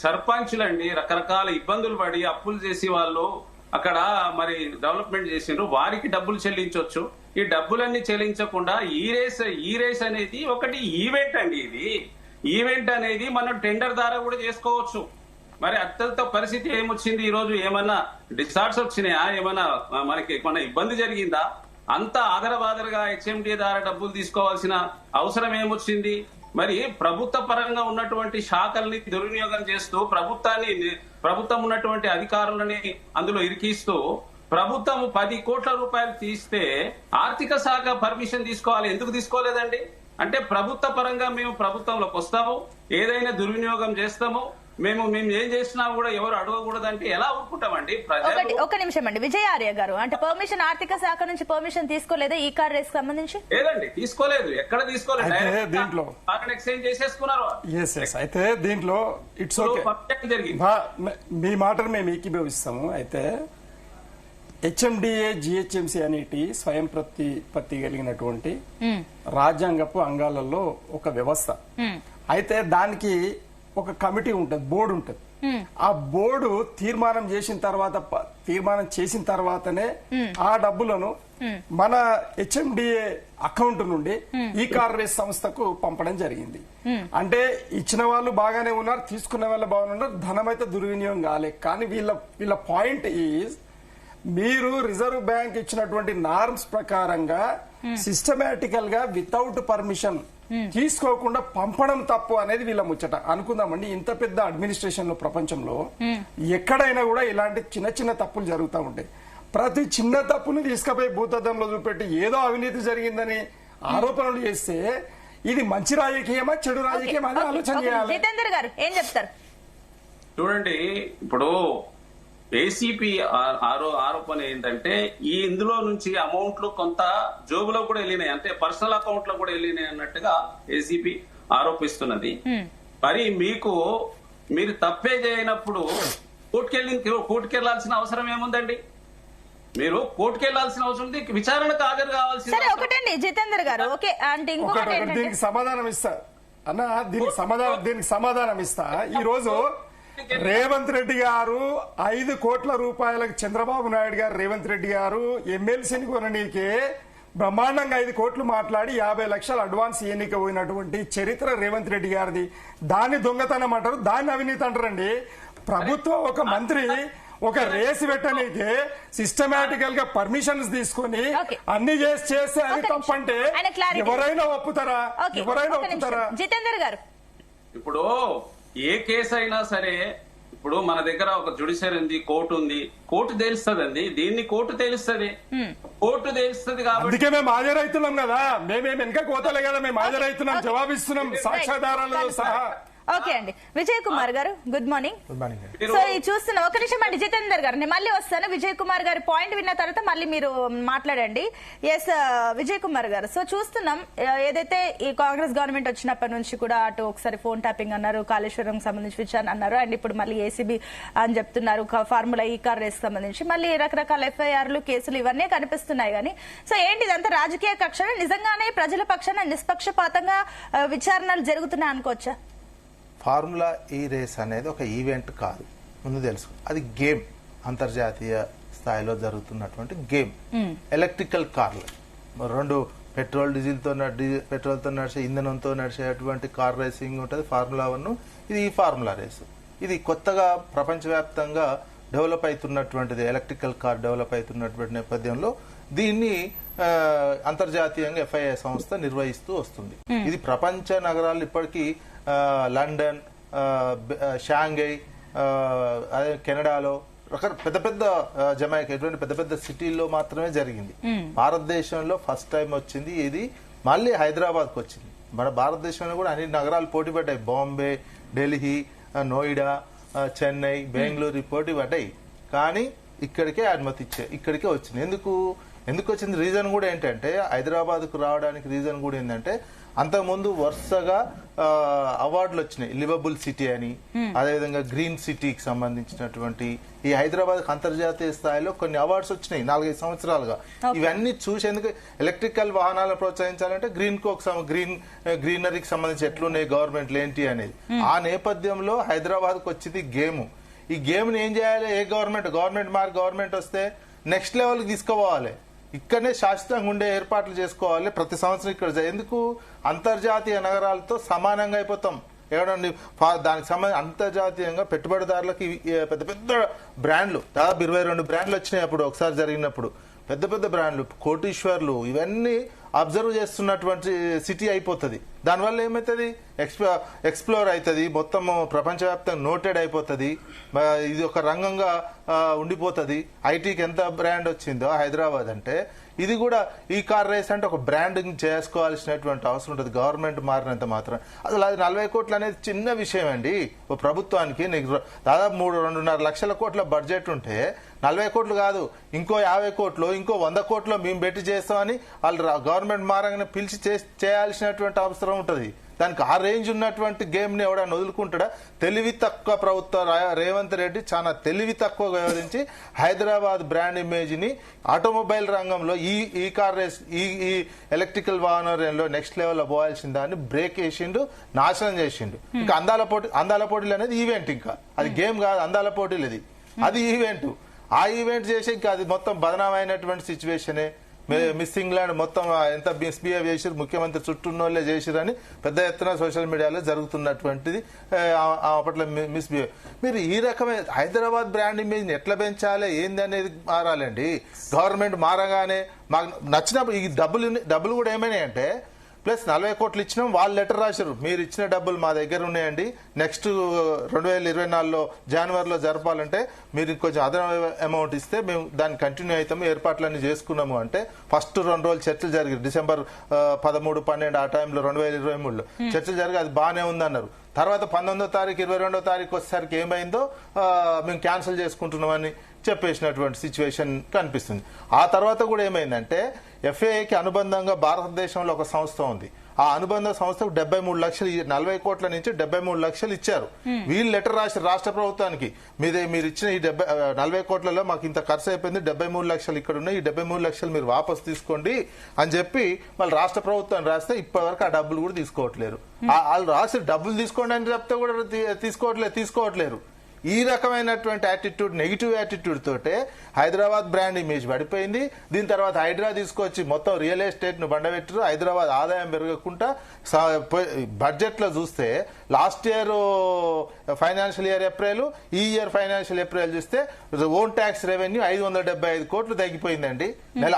సర్పంచులండి రకరకాల ఇబ్బందులు పడి అప్పులు చేసి వాళ్ళు అక్కడ మరి డెవలప్మెంట్ చేసిండ్రు, వారికి డబ్బులు చెల్లించవచ్చు. ఈ డబ్బులన్నీ చెల్లించకుండా ఈ రేస్ అనేది ఒకటి ఈవెంట్ అండి. ఇది ఈవెంట్ అనేది మనం టెండర్ ద్వారా కూడా చేసుకోవచ్చు. మరి అత్యంత పరిస్థితి ఏమొచ్చింది, ఈ రోజు ఏమన్నా డిసార్ట్స్ వచ్చినాయా, ఏమన్నా మనకి ఏమన్నా ఇబ్బంది జరిగిందా? అంత ఆదరబాదరగా హెచ్ఎండి ద్వారా డబ్బులు తీసుకోవాల్సిన అవసరం ఏమొచ్చింది? మరి ప్రభుత్వ పరంగా ఉన్నటువంటి శాఖల్ని దుర్వినియోగం చేస్తూ ప్రభుత్వం ఉన్నటువంటి అధికారులని అందులో ఇరికిస్తూ ప్రభుత్వం 10 కోట్ల రూపాయలు తీస్తే ఆర్థిక శాఖ పర్మిషన్ తీసుకోవాలి. ఎందుకు తీసుకోలేదండి? అంటే ప్రభుత్వ పరంగా మేము ప్రభుత్వంలోకి వస్తాము, ఏదైనా దుర్వినియోగం చేస్తాము, మేము ఏం చేసినా కూడా ఎవరు అడగకూడదంటే ఎలా ఒప్పుకుంటామండి? ఒక నిమిషం అండి విజయ ఆర్య గారు, అంటే పర్మిషన్ ఆర్థిక శాఖ నుంచి పర్మిషన్ తీసుకోలేదా ఈ కార్ రేస్ సంబంధించి? లేదండి, తీసుకోలేదు. ఎక్కడ తీసుకోలేదు, దీంట్లో ఎక్స్చేంజ్ చేసేసుకున్నారు. అయితే దీంట్లో ఇట్స్ ఓకే, జరిగింది. మీ మాటను మేము ఏకీభవిస్తాము. అయితే హెచ్ఎండిఏ జిహెచ్ఎంసి అనేటి స్వయం ప్రతిపత్తి కలిగినటువంటి రాజ్యాంగపు అంగాలలో ఒక వ్యవస్థ. అయితే దానికి ఒక కమిటీ ఉంటుంది, బోర్డు ఉంటుంది. ఆ బోర్డు తీర్మానం చేసిన తర్వాతనే ఆ డబ్బులను మన హెచ్ఎండిఏ అకౌంట్ నుండి ఈ కార్ రేస్ సంస్థకు పంపడం జరిగింది. అంటే ఇచ్చిన వాళ్ళు బాగానే ఉన్నారు, తీసుకున్న వాళ్ళు బాగానే ఉన్నారు, ధనం అయితే దుర్వినియోగం కాలే. కానీ వీళ్ళ పాయింట్ ఈజ్, మీరు రిజర్వ్ బ్యాంక్ ఇచ్చినటువంటి నార్మ్స్ ప్రకారంగా సిస్టమేటికల్ గా వితౌట్ పర్మిషన్ తీసుకోకుండా పంపడం తప్పు అనేది వీళ్ళ ముచ్చట. అనుకుందామండి, ఇంత పెద్ద అడ్మినిస్ట్రేషన్ లో ప్రపంచంలో ఎక్కడైనా కూడా ఇలాంటి చిన్న చిన్న తప్పులు జరుగుతూ ఉంటాయి. ప్రతి చిన్న తప్పుని తీసుకుపోయి భూతద్దంలో చూపెట్టి ఏదో అవినీతి జరిగిందని ఆరోపణలు చేస్తే ఇది మంచి రాజకీయమా చెడు రాజకీయమా అని ఆలోచన చేయాలి. జితేందర్ గారు ఏం చెప్తారు? చూడండి, ఇప్పుడు ఏసీపీ ఆరోపణ ఏంటంటే ఇందులో నుంచి అమౌంట్లు కొంత జోబులో కూడా వెళ్ళినాయి, అంటే పర్సనల్ అకౌంట్ లో కూడా వెళ్ళినాయి అన్నట్టుగా ఏసీపీ ఆరోపిస్తున్నది. మరి మీరు తప్పే చేయనప్పుడు కోర్టుకెళ్లాల్సిన అవసరం ఏముందండి? మీరు కోర్టుకెళ్లాల్సిన అవసరం ఉంది, విచారణకు హాజరు కావాల్సింది. సరే ఒకటండి జితేందర్ గారు, ఓకే అంటే దీనికి సమాధానం ఇస్తా అన్న, దీనికి సమాధానం ఇస్తా. ఈ రోజు రేవంత్ రెడ్డి గారు 5 కోట్ల రూపాయలకు చంద్రబాబు నాయుడు గారు రేవంత్ రెడ్డి గారు ఎమ్మెల్సీని కొననీకే బ్రహ్మాండంగా 5 కోట్లు మాట్లాడి 50 లక్షలు అడ్వాన్స్ ఎన్నిక పోయినటువంటి చరిత్ర రేవంత్ రెడ్డి గారిది. దాన్ని దొంగతనం అంటారు, దాన్ని అవినీతి అంటారండి. ప్రభుత్వం ఒక మంత్రి ఒక రేసు పెట్టనీకి సిస్టమేటికల్ గా పర్మిషన్స్ తీసుకుని అన్ని చేస్తే అది తప్పంటే ఎవరైనా ఒప్పుతారా? జితేందర్ గారు, ఇప్పుడు ఏ కేసు అయినా సరే, ఇప్పుడు మన దగ్గర ఒక జ్యుడిషియరీ ఉంది, కోర్టు ఉంది, కోర్టు తెలుస్తుందండి. దీన్ని కోర్టు తెలుస్తుంది కాబట్టి అందుకే మేము హాజరవుతున్నాం కదా. మేమేం వెనక కోతలే కదా, మేము హాజరవుతున్నాం, జవాబిస్తున్నాం సాక్ష్యాధారాలతో సహా. ఓకే అండి, విజయ్ కుమార్ గారు గుడ్ మార్నింగ్. సో ఇది చూస్తున్నా, ఒక నిమిషం అండి జితేందర్ గారు, నేను మళ్ళీ వస్తాను. విజయ్ కుమార్ గారి పాయింట్ విన్న తర్వాత మళ్ళీ మీరు మాట్లాడండి. ఎస్ విజయ్ కుమార్ గారు, సో చూస్తున్నాం ఏదైతే ఈ కాంగ్రెస్ గవర్నమెంట్ వచ్చినప్పటి నుంచి కూడా అటు ఒకసారి ఫోన్ ట్యాపింగ్ అన్నారు, కాళేశ్వరం సంబంధించి విచారణ అన్నారు, అండ్ ఇప్పుడు మళ్ళీ ఏసీబీ అని చెప్తున్నారు, ఫార్ములా ఈ కార్ రేస్ సంబంధించి మళ్ళీ రకరకాల ఎఫ్ఐఆర్లు కేసులు ఇవన్నీ కనిపిస్తున్నాయి. కానీ సో ఏంటి ఇదంతా రాజకీయ కక్ష, నిజంగానే ప్రజల పక్షాన నిష్పక్షపాతంగా విచారణలు జరుగుతున్నాయి అనుకోవచ్చా? ఫార్ములా ఈ రేస్ అనేది ఒక ఈవెంట్ కాదు, ముందు తెలుసు. అది గేమ్, అంతర్జాతీయ స్థాయిలో జరుగుతున్నటువంటి గేమ్. ఎలక్ట్రికల్ కార్లు, 2 పెట్రోల్తో నడిచే ఇంధనంతో నడిచేటువంటి కార్ రేసింగ్ ఉంటుంది ఫార్ములా 1. ఇది ఈ ఫార్ములా రేసు. ఇది కొత్తగా ప్రపంచవ్యాప్తంగా డెవలప్ అవుతున్నటువంటిది, ఎలక్ట్రికల్ కార్ డెవలప్ అవుతున్నటువంటి నేపథ్యంలో దీన్ని అంతర్జాతీయంగా ఎఫ్ఐఏ సంస్థ నిర్వహిస్తూ వస్తుంది. ఇది ప్రపంచ నగరాలు ఇప్పటికీ లండన్, షాంఘై, అదే కెనడాలో పెద్ద పెద్ద జమైకా ఇటువంటి పెద్ద పెద్ద సిటీల్లో మాత్రమే జరిగింది. భారతదేశంలో ఫస్ట్ టైం వచ్చింది ఇది, మళ్ళీ హైదరాబాద్ కు వచ్చింది. మన భారతదేశంలో కూడా అన్ని నగరాలు పోటీ పడ్డాయి, బాంబే, ఢిల్లీ, నోయిడా, చెన్నై, బెంగళూరు పోటీ పడ్డాయి. కానీ ఇక్కడికే అనుమతి ఇక్కడికే వచ్చింది. ఎందుకు? ఎందుకు వచ్చింది రీజన్ కూడా ఏంటంటే హైదరాబాద్కు రావడానికి రీజన్ కూడా ఏంటంటే అంతకుముందు వరుసగా అవార్డులు వచ్చినాయి. లివబుల్ సిటీ అని, అదేవిధంగా గ్రీన్ సిటీకి సంబంధించినటువంటి ఈ హైదరాబాద్ అంతర్జాతీయ స్థాయిలో కొన్ని అవార్డ్స్ వచ్చినాయి 4-5 సంవత్సరాలుగా. ఇవన్నీ చూసేందుకు ఎలక్ట్రికల్ వాహనాలను ప్రోత్సహించాలంటే గ్రీనరీకి సంబంధించి ఎట్లున్నాయి గవర్నమెంట్లు ఏంటి అనేది. ఆ నేపథ్యంలో హైదరాబాద్కు వచ్చింది గేమ్. ఈ గేమ్ ని ఏం చేయాలి? ఏ గవర్నమెంట్ వస్తే నెక్స్ట్ లెవెల్కి తీసుకుపోవాలి. ఇక్కడనే శాశ్వతంగా ఉండే ఏర్పాట్లు చేసుకోవాలి. ప్రతి సంవత్సరం ఇక్కడ ఎందుకు అంతర్జాతీయ నగరాలతో సమానంగా అయిపోతాం. ఎవడండి దానికి సంబంధించి అంతర్జాతీయంగా పెట్టుబడిదారులకి పెద్ద పెద్ద బ్రాండ్లు, దాదాపు 22 బ్రాండ్లు వచ్చినాయి అప్పుడు ఒకసారి జరిగినప్పుడు. పెద్ద పెద్ద బ్రాండ్లు, కోటీశ్వర్లు, ఇవన్నీ అబ్జర్వ్ చేస్తున్నటువంటి సిటీ అయిపోతుంది. దానివల్ల ఏమవుతుంది? ఎక్స్ప్లోర్ అవుతుంది, మొత్తం ప్రపంచవ్యాప్తంగా నోటెడ్ అయిపోతుంది. ఇది ఒక రంగంగా ఉండిపోతుంది. ఐటీకి ఎంత బ్రాండ్ వచ్చిందో హైదరాబాద్ అంటే, ఇది కూడా ఈ కార్ రేస్ అంటే ఒక బ్రాండింగ్ చేసుకోవాల్సినటువంటి అవసరం ఉంటుంది గవర్నమెంట్ మారినంత మాత్రం. అసలు అది 40 కోట్లు అనేది చిన్న విషయం అండి. ఓ ప్రభుత్వానికి నీకు దాదాపు 2.5 లక్షల కోట్ల బడ్జెట్ ఉంటే 40 కోట్లు కాదు, ఇంకో 50 కోట్లు, ఇంకో 100 కోట్లు మేము పెట్టి చేస్తామని వాళ్ళు గవర్నమెంట్ మారంగానే పిలిచి చేయాల్సినటువంటి అవసరం ఉంటుంది. దానికి ఆ రేంజ్ ఉన్నటువంటి గేమ్ ని ఎవడన్నా వదులుకుంటాడా? తెలివి తక్కువ ప్రభుత్వం రేవంత్ రెడ్డి చాలా తెలివి తక్కువ వ్యవహరించి హైదరాబాద్ బ్రాండ్ ఇమేజ్ ని ఆటోమొబైల్ రంగంలో ఈ కార్ రేస్, ఈ ఎలక్ట్రికల్ వాహన రేంజ్లో నెక్స్ట్ లెవెల్ లో పోవాల్సిన దాన్ని బ్రేక్ వేసిండు, నాశనం చేసిండు. ఇంకా అందాల పోటీలు అనేది ఈవెంట్, ఇంకా అది గేమ్ కాదు, అందాల పోటీలు అది ఈవెంట్. ఆ ఈవెంట్ చేసి ఇంకా అది మొత్తం బదనామైనటువంటి సిచ్యువేషనే. మిస్ ఇంగ్లాండ్ మొత్తం ఎంత మిస్బిహేవ్ చేసిరు, ముఖ్యమంత్రి చుట్టూన్నోళ్లే చేసిరని పెద్ద ఎత్తున సోషల్ మీడియాలో జరుగుతున్నటువంటిది. అప్పట్లో మిస్బిహేవ్. మీరు ఈ రకమైన హైదరాబాద్ బ్రాండ్ ఇమేజ్ ని ఎట్లా పెంచాలి ఏంది అనేది మారాలండి. గవర్నమెంట్ మారగానే మాకు నచ్చినప్పుడు ఈ డబ్బులు కూడా ఏమైనాయంటే ప్లస్ 40 కోట్లు ఇచ్చినాం, వాళ్ళు లెటర్ రాశారు, మీరు ఇచ్చిన డబ్బులు మా దగ్గర ఉన్నాయండి, నెక్స్ట్ 2024లో జనవరిలో జరపాలంటే మీరు కొంచెం అదనపు అమౌంట్ ఇస్తే మేము దాన్ని కంటిన్యూ అవుతాము, ఏర్పాట్లన్నీ చేసుకున్నాము అంటే ఫస్ట్ 2 రోజులు చర్చలు జరిగాయి. డిసెంబర్ 13, 12 ఆ టైంలో 2023లో చర్చలు జరిగి అది బాగానే ఉందన్నారు. తర్వాత 19వ తారీఖు 22వ తారీఖు వచ్చేసరికి ఏమైందో మేము క్యాన్సిల్ చేసుకుంటున్నామని చెప్పేసినటువంటి సిచ్యువేషన్ కనిపిస్తుంది. ఆ తర్వాత కూడా ఏమైందంటే ఎఫ్ఏఐకి అనుబంధంగా భారతదేశంలో ఒక సంస్థ ఉంది. ఆ అనుబంధ సంస్థకు 73 లక్షలు, 40 కోట్ల నుంచి 73 లక్షలు ఇచ్చారు. వీళ్ళు లెటర్ రాసి రాష్ట్ర ప్రభుత్వానికి మీరు ఇచ్చిన ఈ 40 కోట్లలో మాకు ఇంత ఖర్చు అయిపోయింది, 73 లక్షలు ఇక్కడ ఉన్నాయి, ఈ 73 లక్షలు మీరు వాపసు తీసుకోండి అని చెప్పి మళ్ళీ రాష్ట్ర ప్రభుత్వం రాస్తే ఇప్పటివరకు ఆ డబ్బులు కూడా తీసుకోవట్లేరు. వాళ్ళు రాసి డబ్బులు తీసుకోండి అని చెప్తే కూడా తీసుకోవట్లేరు. ఈ రకమైనటువంటి యాటిట్యూడ్, నెగిటివ్ యాటిట్యూడ్ తోటే హైదరాబాద్ బ్రాండ్ ఇమేజ్ పడిపోయింది. దీని తర్వాత హైడ్రా తీసుకొచ్చి మొత్తం రియల్ ఎస్టేట్ ను బండబెట్టారు. హైదరాబాద్ ఆదాయం పెరగకుండా బడ్జెట్ లో చూస్తే last year financial year April, ఈ ఇయర్ ఫైనాన్షియల్ ఏప్రిల్ చూస్తే ఓన్ ట్యాక్స్ రెవెన్యూ 575 కోట్లు తగ్గిపోయిందండి.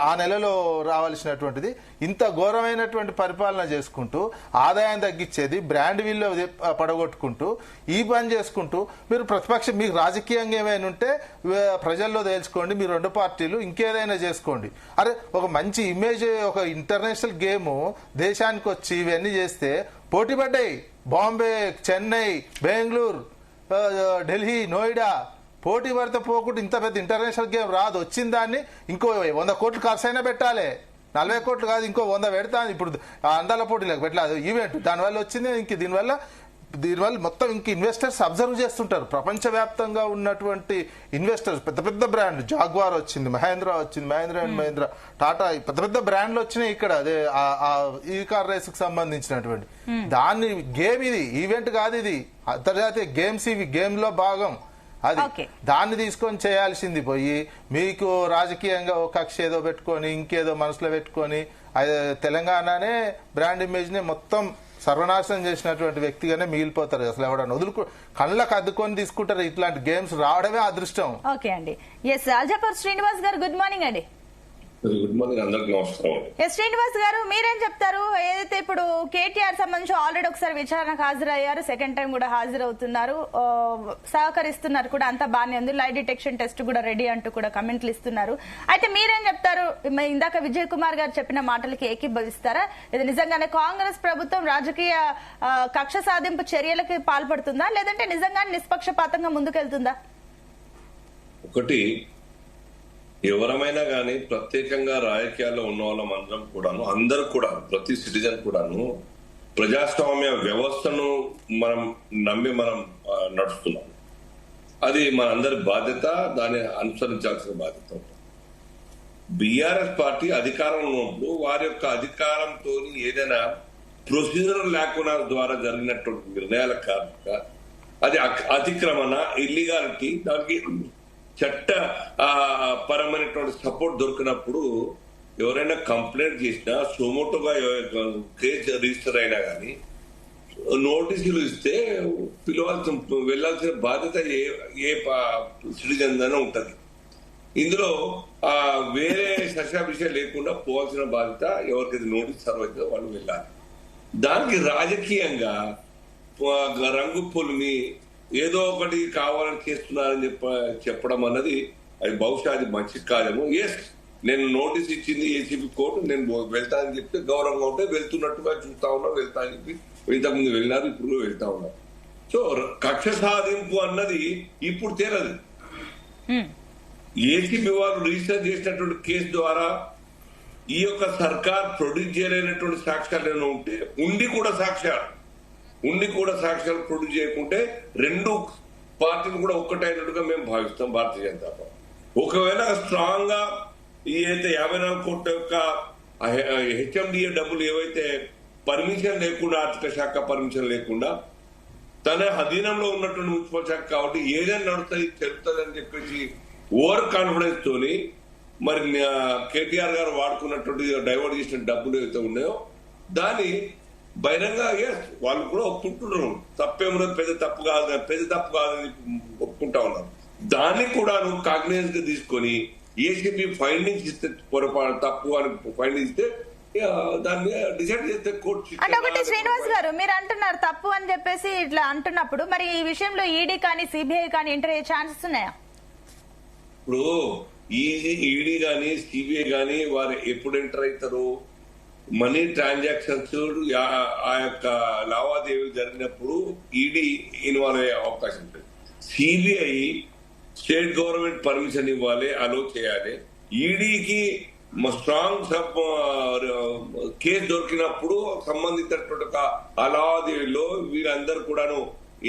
ఆ నెలలో రావాల్సినటువంటిది. ఇంత ఘోరమైనటువంటి పరిపాలన చేసుకుంటూ ఆదాయం తగ్గించేది, బ్రాండ్ విలువ పడగొట్టుకుంటూ ఈ పని చేసుకుంటూ మీరు మీకు రాజకీయంగా ఏమైనా ఉంటే ప్రజల్లో తేల్చుకోండి. మీరు 2 పార్టీలు ఇంకేదైనా చేసుకోండి. అరే ఒక మంచి ఇమేజ్, ఒక ఇంటర్నేషనల్ గేమ్ దేశానికి వచ్చి ఇవన్నీ చేస్తే పోటీ పడ్డాయి. బాంబే, చెన్నై, బెంగళూరు, ఢిల్లీ, నోయిడా పోటీ పడితే పోకుండా ఇంత పెద్ద ఇంటర్నేషనల్ గేమ్ రాదు. వచ్చిన దాన్ని ఇంకో 100 కోట్లు ఖర్చు అయినా పెట్టాలి. 40 కోట్లు కాదు, ఇంకో 100 పెడతా. ఇప్పుడు అందాల పోటీలకు పెట్టలేదు ఈవెంట్. దానివల్ల వచ్చింది. ఇంక దీనివల్ల మొత్తం ఇంక ఇన్వెస్టర్స్ అబ్జర్వ్ చేస్తుంటారు. ప్రపంచవ్యాప్తంగా ఉన్నటువంటి ఇన్వెస్టర్స్, పెద్ద పెద్ద బ్రాండ్, జాగ్వార్ వచ్చింది, మహేంద్ర వచ్చింది, మహేంద్ర, టాటా, పెద్ద పెద్ద బ్రాండ్లు వచ్చినాయి ఇక్కడ. అదే ఈ కార్ రేస్ కు సంబంధించినటువంటి దాన్ని గేమ్, ఇది ఈవెంట్ కాదు, ఇది అంతర్జాతీయ గేమ్స్. ఇవి గేమ్ లో భాగం. అది దాన్ని తీసుకొని చేయాల్సింది పోయి మీకు రాజకీయంగా ఒక కక్ష ఏదో పెట్టుకొని ఇంకేదో మనసులో పెట్టుకొని తెలంగాణనే బ్రాండ్ ఇమేజ్ ని మొత్తం సర్వనాశనం చేసినటువంటి వ్యక్తిగానే మిగిలిపోతారు. అసలు ఎవడన్నా కళ్ళకు అద్దుకొని తీసుకుంటారు. ఇట్లాంటి గేమ్స్ రావడమే అదృష్టం. ఓకే అండి. ఎస్, అల్జాపూర్ శ్రీనివాస్ గారు, గుడ్ మార్నింగ్ అండి. గుడ్ మార్నింగ్, అందరికీ నమస్కారం. ఎస్ శ్రీనివాస్ గారు, మీరేం చెప్తారు? ఏదైతే ఇప్పుడు కేటీఆర్ సంబంధించి ఆల్రెడీ ఒకసారి విచారణకు హాజరయ్యారు, సెకండ్ టైం కూడా హాజరవుతున్నారు, సహకరిస్తున్నారు కూడా, అంతా బాగానే ఉంది, లై డిటెక్షన్ టెస్ట్ కూడా రెడీ అంటూ కూడా కమెంట్లు ఇస్తున్నారు. అయితే మీరేం చెప్తారు? ఇందాక విజయ్ కుమార్ గారు చెప్పిన మాటలకి ఏకీభవిస్తారా? ఇది నిజంగానే కాంగ్రెస్ ప్రభుత్వం రాజకీయ కక్ష సాధింపు చర్యలకి పాల్పడుతుందా, లేదంటే నిజంగానే నిష్పక్షపాతంగా ముందుకెళ్తుందా? ఒకటి, ఎవరమైనా కానీ ప్రత్యేకంగా రాజకీయాల్లో ఉన్న వాళ్ళం అందరం కూడాను, అందరూ కూడా, ప్రతి సిటిజన్ కూడాను ప్రజాస్వామ్య వ్యవస్థను మనం నమ్మి మనం నడుస్తున్నాం. అది మనందరి బాధ్యత, దాన్ని అనుసరించాల్సిన బాధ్యత. బీఆర్ఎస్ పార్టీ అధికారంలో ఉన్నప్పుడు వారి యొక్క అధికారంతో ఏదైనా ప్రొసీజర్ లేకుండా ద్వారా జరిగినటువంటి నిర్ణయాల కారణంగా అది అతిక్రమణ, ఇల్లీగాలిటీ, దానికి చట్ట పరమైనటువంటి సపోర్ట్ దొరికినప్పుడు ఎవరైనా కంప్లైంట్ చేసినా, సుమోటోగా కేసు రిజిస్టర్ అయినా కానీ నోటీసులు ఇస్తే వెళ్లాల్సిన బాధ్యత ఏ సిటిజన్ అయినా ఉంటది. ఇందులో వేరే విషయం లేకుండా పోవాల్సిన బాధ్యత ఎవరికైతే నోటీస్ సర్వ్ అవుతుందో వాళ్ళు వెళ్ళాలి. దానికి రాజకీయంగా రంగు పొలిమి ఏదో ఒకటి కావాలని చేస్తున్నారని చెప్పడం అన్నది అది బహుశా అది మంచి కాదేమో. ఎస్, నేను నోటీస్ ఇచ్చింది ఏసీబీ కోర్టు, నేను వెళ్తానని చెప్తే గౌరవంగా ఉంటే వెళ్తున్నట్టుగా చూస్తా ఉన్నా, వెళ్తా అని చెప్పి ఇంతకుముందు వెళ్ళినారు, ఇప్పుడు వెళ్తా ఉన్నారు. సో కక్ష సాధింపు అన్నది ఇప్పుడు తేలదు. ఏసీబీ వారు రిజిస్టర్ చేసినటువంటి కేసు ద్వారా ఈ యొక్క సర్కార్ ప్రొడ్యూస్ చేయలేనటువంటి సాక్ష్యాలు ఏమైనా ఉంటే ఉండి కూడా సాక్ష్యాలు ప్రొడ్యూస్ చేయకుంటే రెండు పార్టీలు కూడా ఒక్కటైనట్టుగా మేము భావిస్తాం భారతీయ జనతా పార్టీ. ఒకవేళ స్ట్రాంగ్ గా ఏదైతే 54 కోట్ల యొక్క హెచ్ఎండిఏ డబ్బులు ఏవైతే పర్మిషన్ లేకుండా, ఆర్థిక శాఖ పర్మిషన్ లేకుండా తన అధీనంలో ఉన్నటువంటి మున్సిపల్ శాఖ కాబట్టి ఏదైనా నడుస్తుంది చెప్తుంది అని చెప్పేసి ఓవర్ కాన్ఫిడెన్స్ తోని మరి కేటీఆర్ గారు వాడుకున్నటువంటి డైవర్ట్ చేసిన డబ్బులు ఏవైతే ఉన్నాయో దాన్ని బహిరంగ వాళ్ళు కూడా ఒప్పుకుంటున్నారు. తప్పేమన్నది పెద్ద తప్పు కాదని ఒప్పుకుంటా ఉన్నారు. దాన్ని కూడా కాగ్నిజెన్స్ గా తీసుకొని ఏసీబీ ఫైండింగ్స్ ఇస్తే పొరపాటు తప్పు అని ఫైండింగ్స్ ఇస్తే దాన్ని డిసైడ్ చేస్తే కోర్టు. అంటే ఒకటి శ్రీనివాస్ గారు, మీరు అంటున్నారు తప్పు అని చెప్పేసి ఇట్లా అంటున్నప్పుడు మరి ఈ విషయంలో ఈడీ కానీ సిబిఐ కానీ ఎంటర్ అయ్యే ఛాన్సెస్ ఉన్నాయా? ఇప్పుడు ఈడీ గానీ సిబిఐ గానీ వారు ఎప్పుడు ఎంటర్ అవుతారు? మనీ ట్రాన్సాక్షన్స్ ఆ యొక్క లావాదేవీలు జరిగినప్పుడు ఈడీ ఇన్వాల్వ్ అయ్యే అవకాశం ఉంటుంది. సిబిఐ స్టేట్ గవర్నమెంట్ పర్మిషన్ ఇవ్వాలి, అలో చేయాలి. ఈడీకి స్ట్రాంగ్ కేసు దొరికినప్పుడు సంబంధించినటువంటి లావాదేవీలో వీళ్ళందరూ కూడాను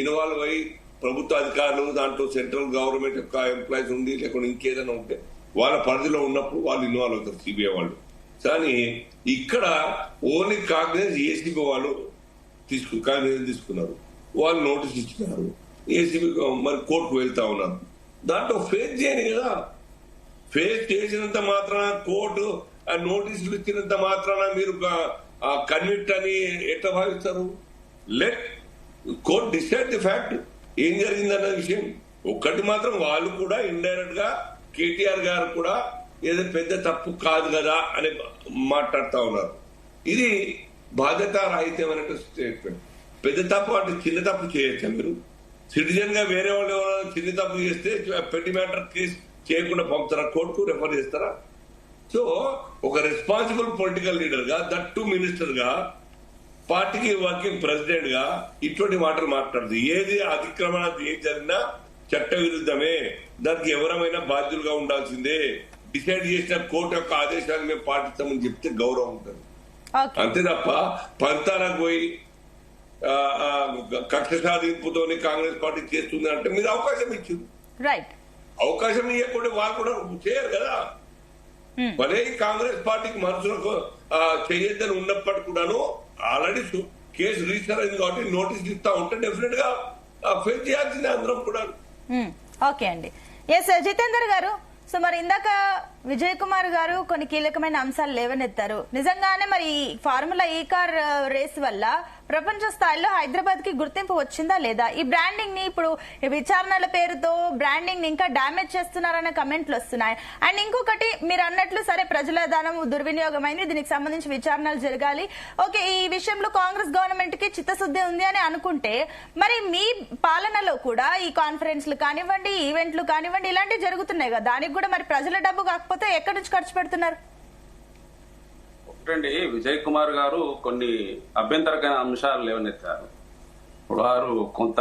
ఇన్వాల్వ్ అయ్యి ప్రభుత్వ అధికారులు, దాంట్లో సెంట్రల్ గవర్నమెంట్ యొక్క ఎంప్లాయీస్ ఉండి లేకుండా ఇంకేదైనా ఉంటే వాళ్ళ పరిధిలో ఉన్నప్పుడు వాళ్ళు ఇన్వాల్వ్ అవుతారు సిబిఐ వాళ్ళు. కానీ ఇక్కడ ఓన్లీ కాగ్నిజెన్స్ ఏసీబీ వాళ్ళు తీసుకున్నారు, వాళ్ళు నోటీస్ ఇచ్చినారు, ఏసీబీ మరి కోర్టుకు వెళ్తా ఉన్నారు. దాంట్లో ఫేస్ చేయని కదా, ఫేస్ చేసినంత మాత్రాన కోర్టు నోటీసులు ఇచ్చినంత మాత్రాన మీరు కన్విక్ట్ అని ఎట్లా భావిస్తారు? Let court decide the fact, ఏం జరిగిందన్న విషయం. ఒక్కటి మాత్రం వాళ్ళు కూడా ఇండైరెక్ట్ గా కేటీఆర్ గారు కూడా ఏదో పెద్ద తప్పు కాదు కదా అని మాట్లాడుతా ఉన్నారు. ఇది బాధ్యత రాహిత్యమైన స్టేట్మెంట్. పెద్ద తప్పు అంటే చిన్న తప్పు చేయొచ్చా? మీరు సిటిజన్ గా వేరే వాళ్ళు ఎవరైనా చిన్న తప్పు చేస్తే పెట్టి మ్యాటర్ కేసు చేయకుండా పంపుతారా? కోర్టుకు రెఫర్ చేస్తారా? సో ఒక రెస్పాన్సిబుల్ పొలిటికల్ లీడర్ గా, దట్ టు మినిస్టర్ గా, పార్టీకి వర్కింగ్ ప్రెసిడెంట్ గా ఇటువంటి మాటలు మాట్లాడదు. ఏది అతిక్రమణ ఏది జరిగినా చట్ట విరుద్ధమే, దానికి ఎవరమైనా బాధ్యులుగా ఉండాల్సిందే. డిసైడ్ చేసిన కోర్టు యొక్క ఆదేశాలు మేము పాటిస్తామని చెప్తే గౌరవం ఉంటుంది. అంతే తప్ప పంతాలకు పోయి కక్ష సాధింపుతోని కాంగ్రెస్ పార్టీ చేస్తుంది అంటే మీరు అవకాశం ఇచ్చింది. అవకాశం ఇవ్వకుండా వాళ్ళు కూడా చేయరు కదా. భలే కాంగ్రెస్ పార్టీకి మనసులకు చేయొద్దని ఉన్నప్పటికీ కూడాను ఆల్రెడీ కేసు రిజిస్టర్ అయింది కాబట్టి నోటీసులు ఇస్తా ఉంటే డెఫినెట్ గా ఫేస్ చేయాల్సిందే అందరం కూడా. ఓకే అండి. ఎస్ జితేందర్ గారు, సో మరి ఇందాక విజయ్ కుమార్ గారు కొన్ని కీలకమైన అంశాలు లేవనెత్తారు. నిజంగానే మరి ఫార్ములా ఈ కార్ రేస్ వల్ల ప్రపంచ స్థాయిలో హైదరాబాద్ కి గుర్తింపు వచ్చిందా లేదా? ఈ బ్రాండింగ్ ని ఇప్పుడు విచారణల పేరుతో బ్రాండింగ్ ని ఇంకా డామేజ్ చేస్తున్నారనే కమెంట్లు వస్తున్నాయి. అండ్ ఇంకొకటి మీరు అన్నట్లు సరే ప్రజల ధనం దుర్వినియోగమైంది, దీనికి సంబంధించి విచారణలు జరగాలి. ఓకే, ఈ విషయంలో కాంగ్రెస్ గవర్నమెంట్ కి చిత్తశుద్ధి ఉంది అని అనుకుంటే మరి మీ పాలనలో కూడా ఈ కాన్ఫరెన్స్లు కానివ్వండి, ఈవెంట్లు కానివ్వండి, ఇలాంటివి జరుగుతున్నాయి కదా, దానికి కూడా మరి ప్రజల డబ్బు కాకపోతే ఎక్కడి నుంచి ఖర్చు పెడుతున్నారు? ఒకటండి, విజయ్ కుమార్ గారు కొన్ని అభ్యంతరకమైన అంశాలు లేవనెత్తారు. ఇప్పుడు వారు కొంత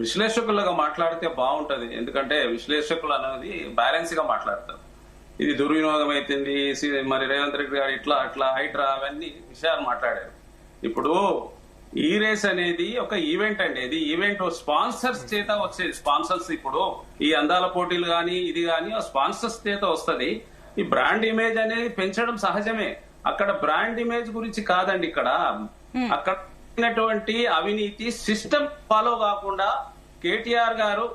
విశ్లేషకులుగా మాట్లాడితే బాగుంటది. ఎందుకంటే విశ్లేషకులు అనేది బ్యాలెన్స్ గా మాట్లాడతారు. ఇది దుర్వినియోగం అవుతుంది, మరి రేవంత్ రెడ్డి గారు ఇట్లా అట్లా హైడ్రా అవన్నీ విషయాలు మాట్లాడారు. ఇప్పుడు ఈ రేస్ అనేది ఒక ఈవెంట్ అండి. ఇది ఈవెంట్ స్పాన్సర్స్ చేత వచ్చేది. స్పాన్సర్స్ ఇప్పుడు ఈ అందాల పోటీలు గానీ ఇది గానీ స్పాన్సర్స్ చేత వస్తది. ఈ బ్రాండ్ ఇమేజ్ అనేది పెంచడం సహజమే. అక్కడ బ్రాండ్ ఇమేజ్ గురించి కాదండి. అక్కడ అవినీతి సిస్టమ్ ఫాలో కాకుండా కేటీఆర్ గారు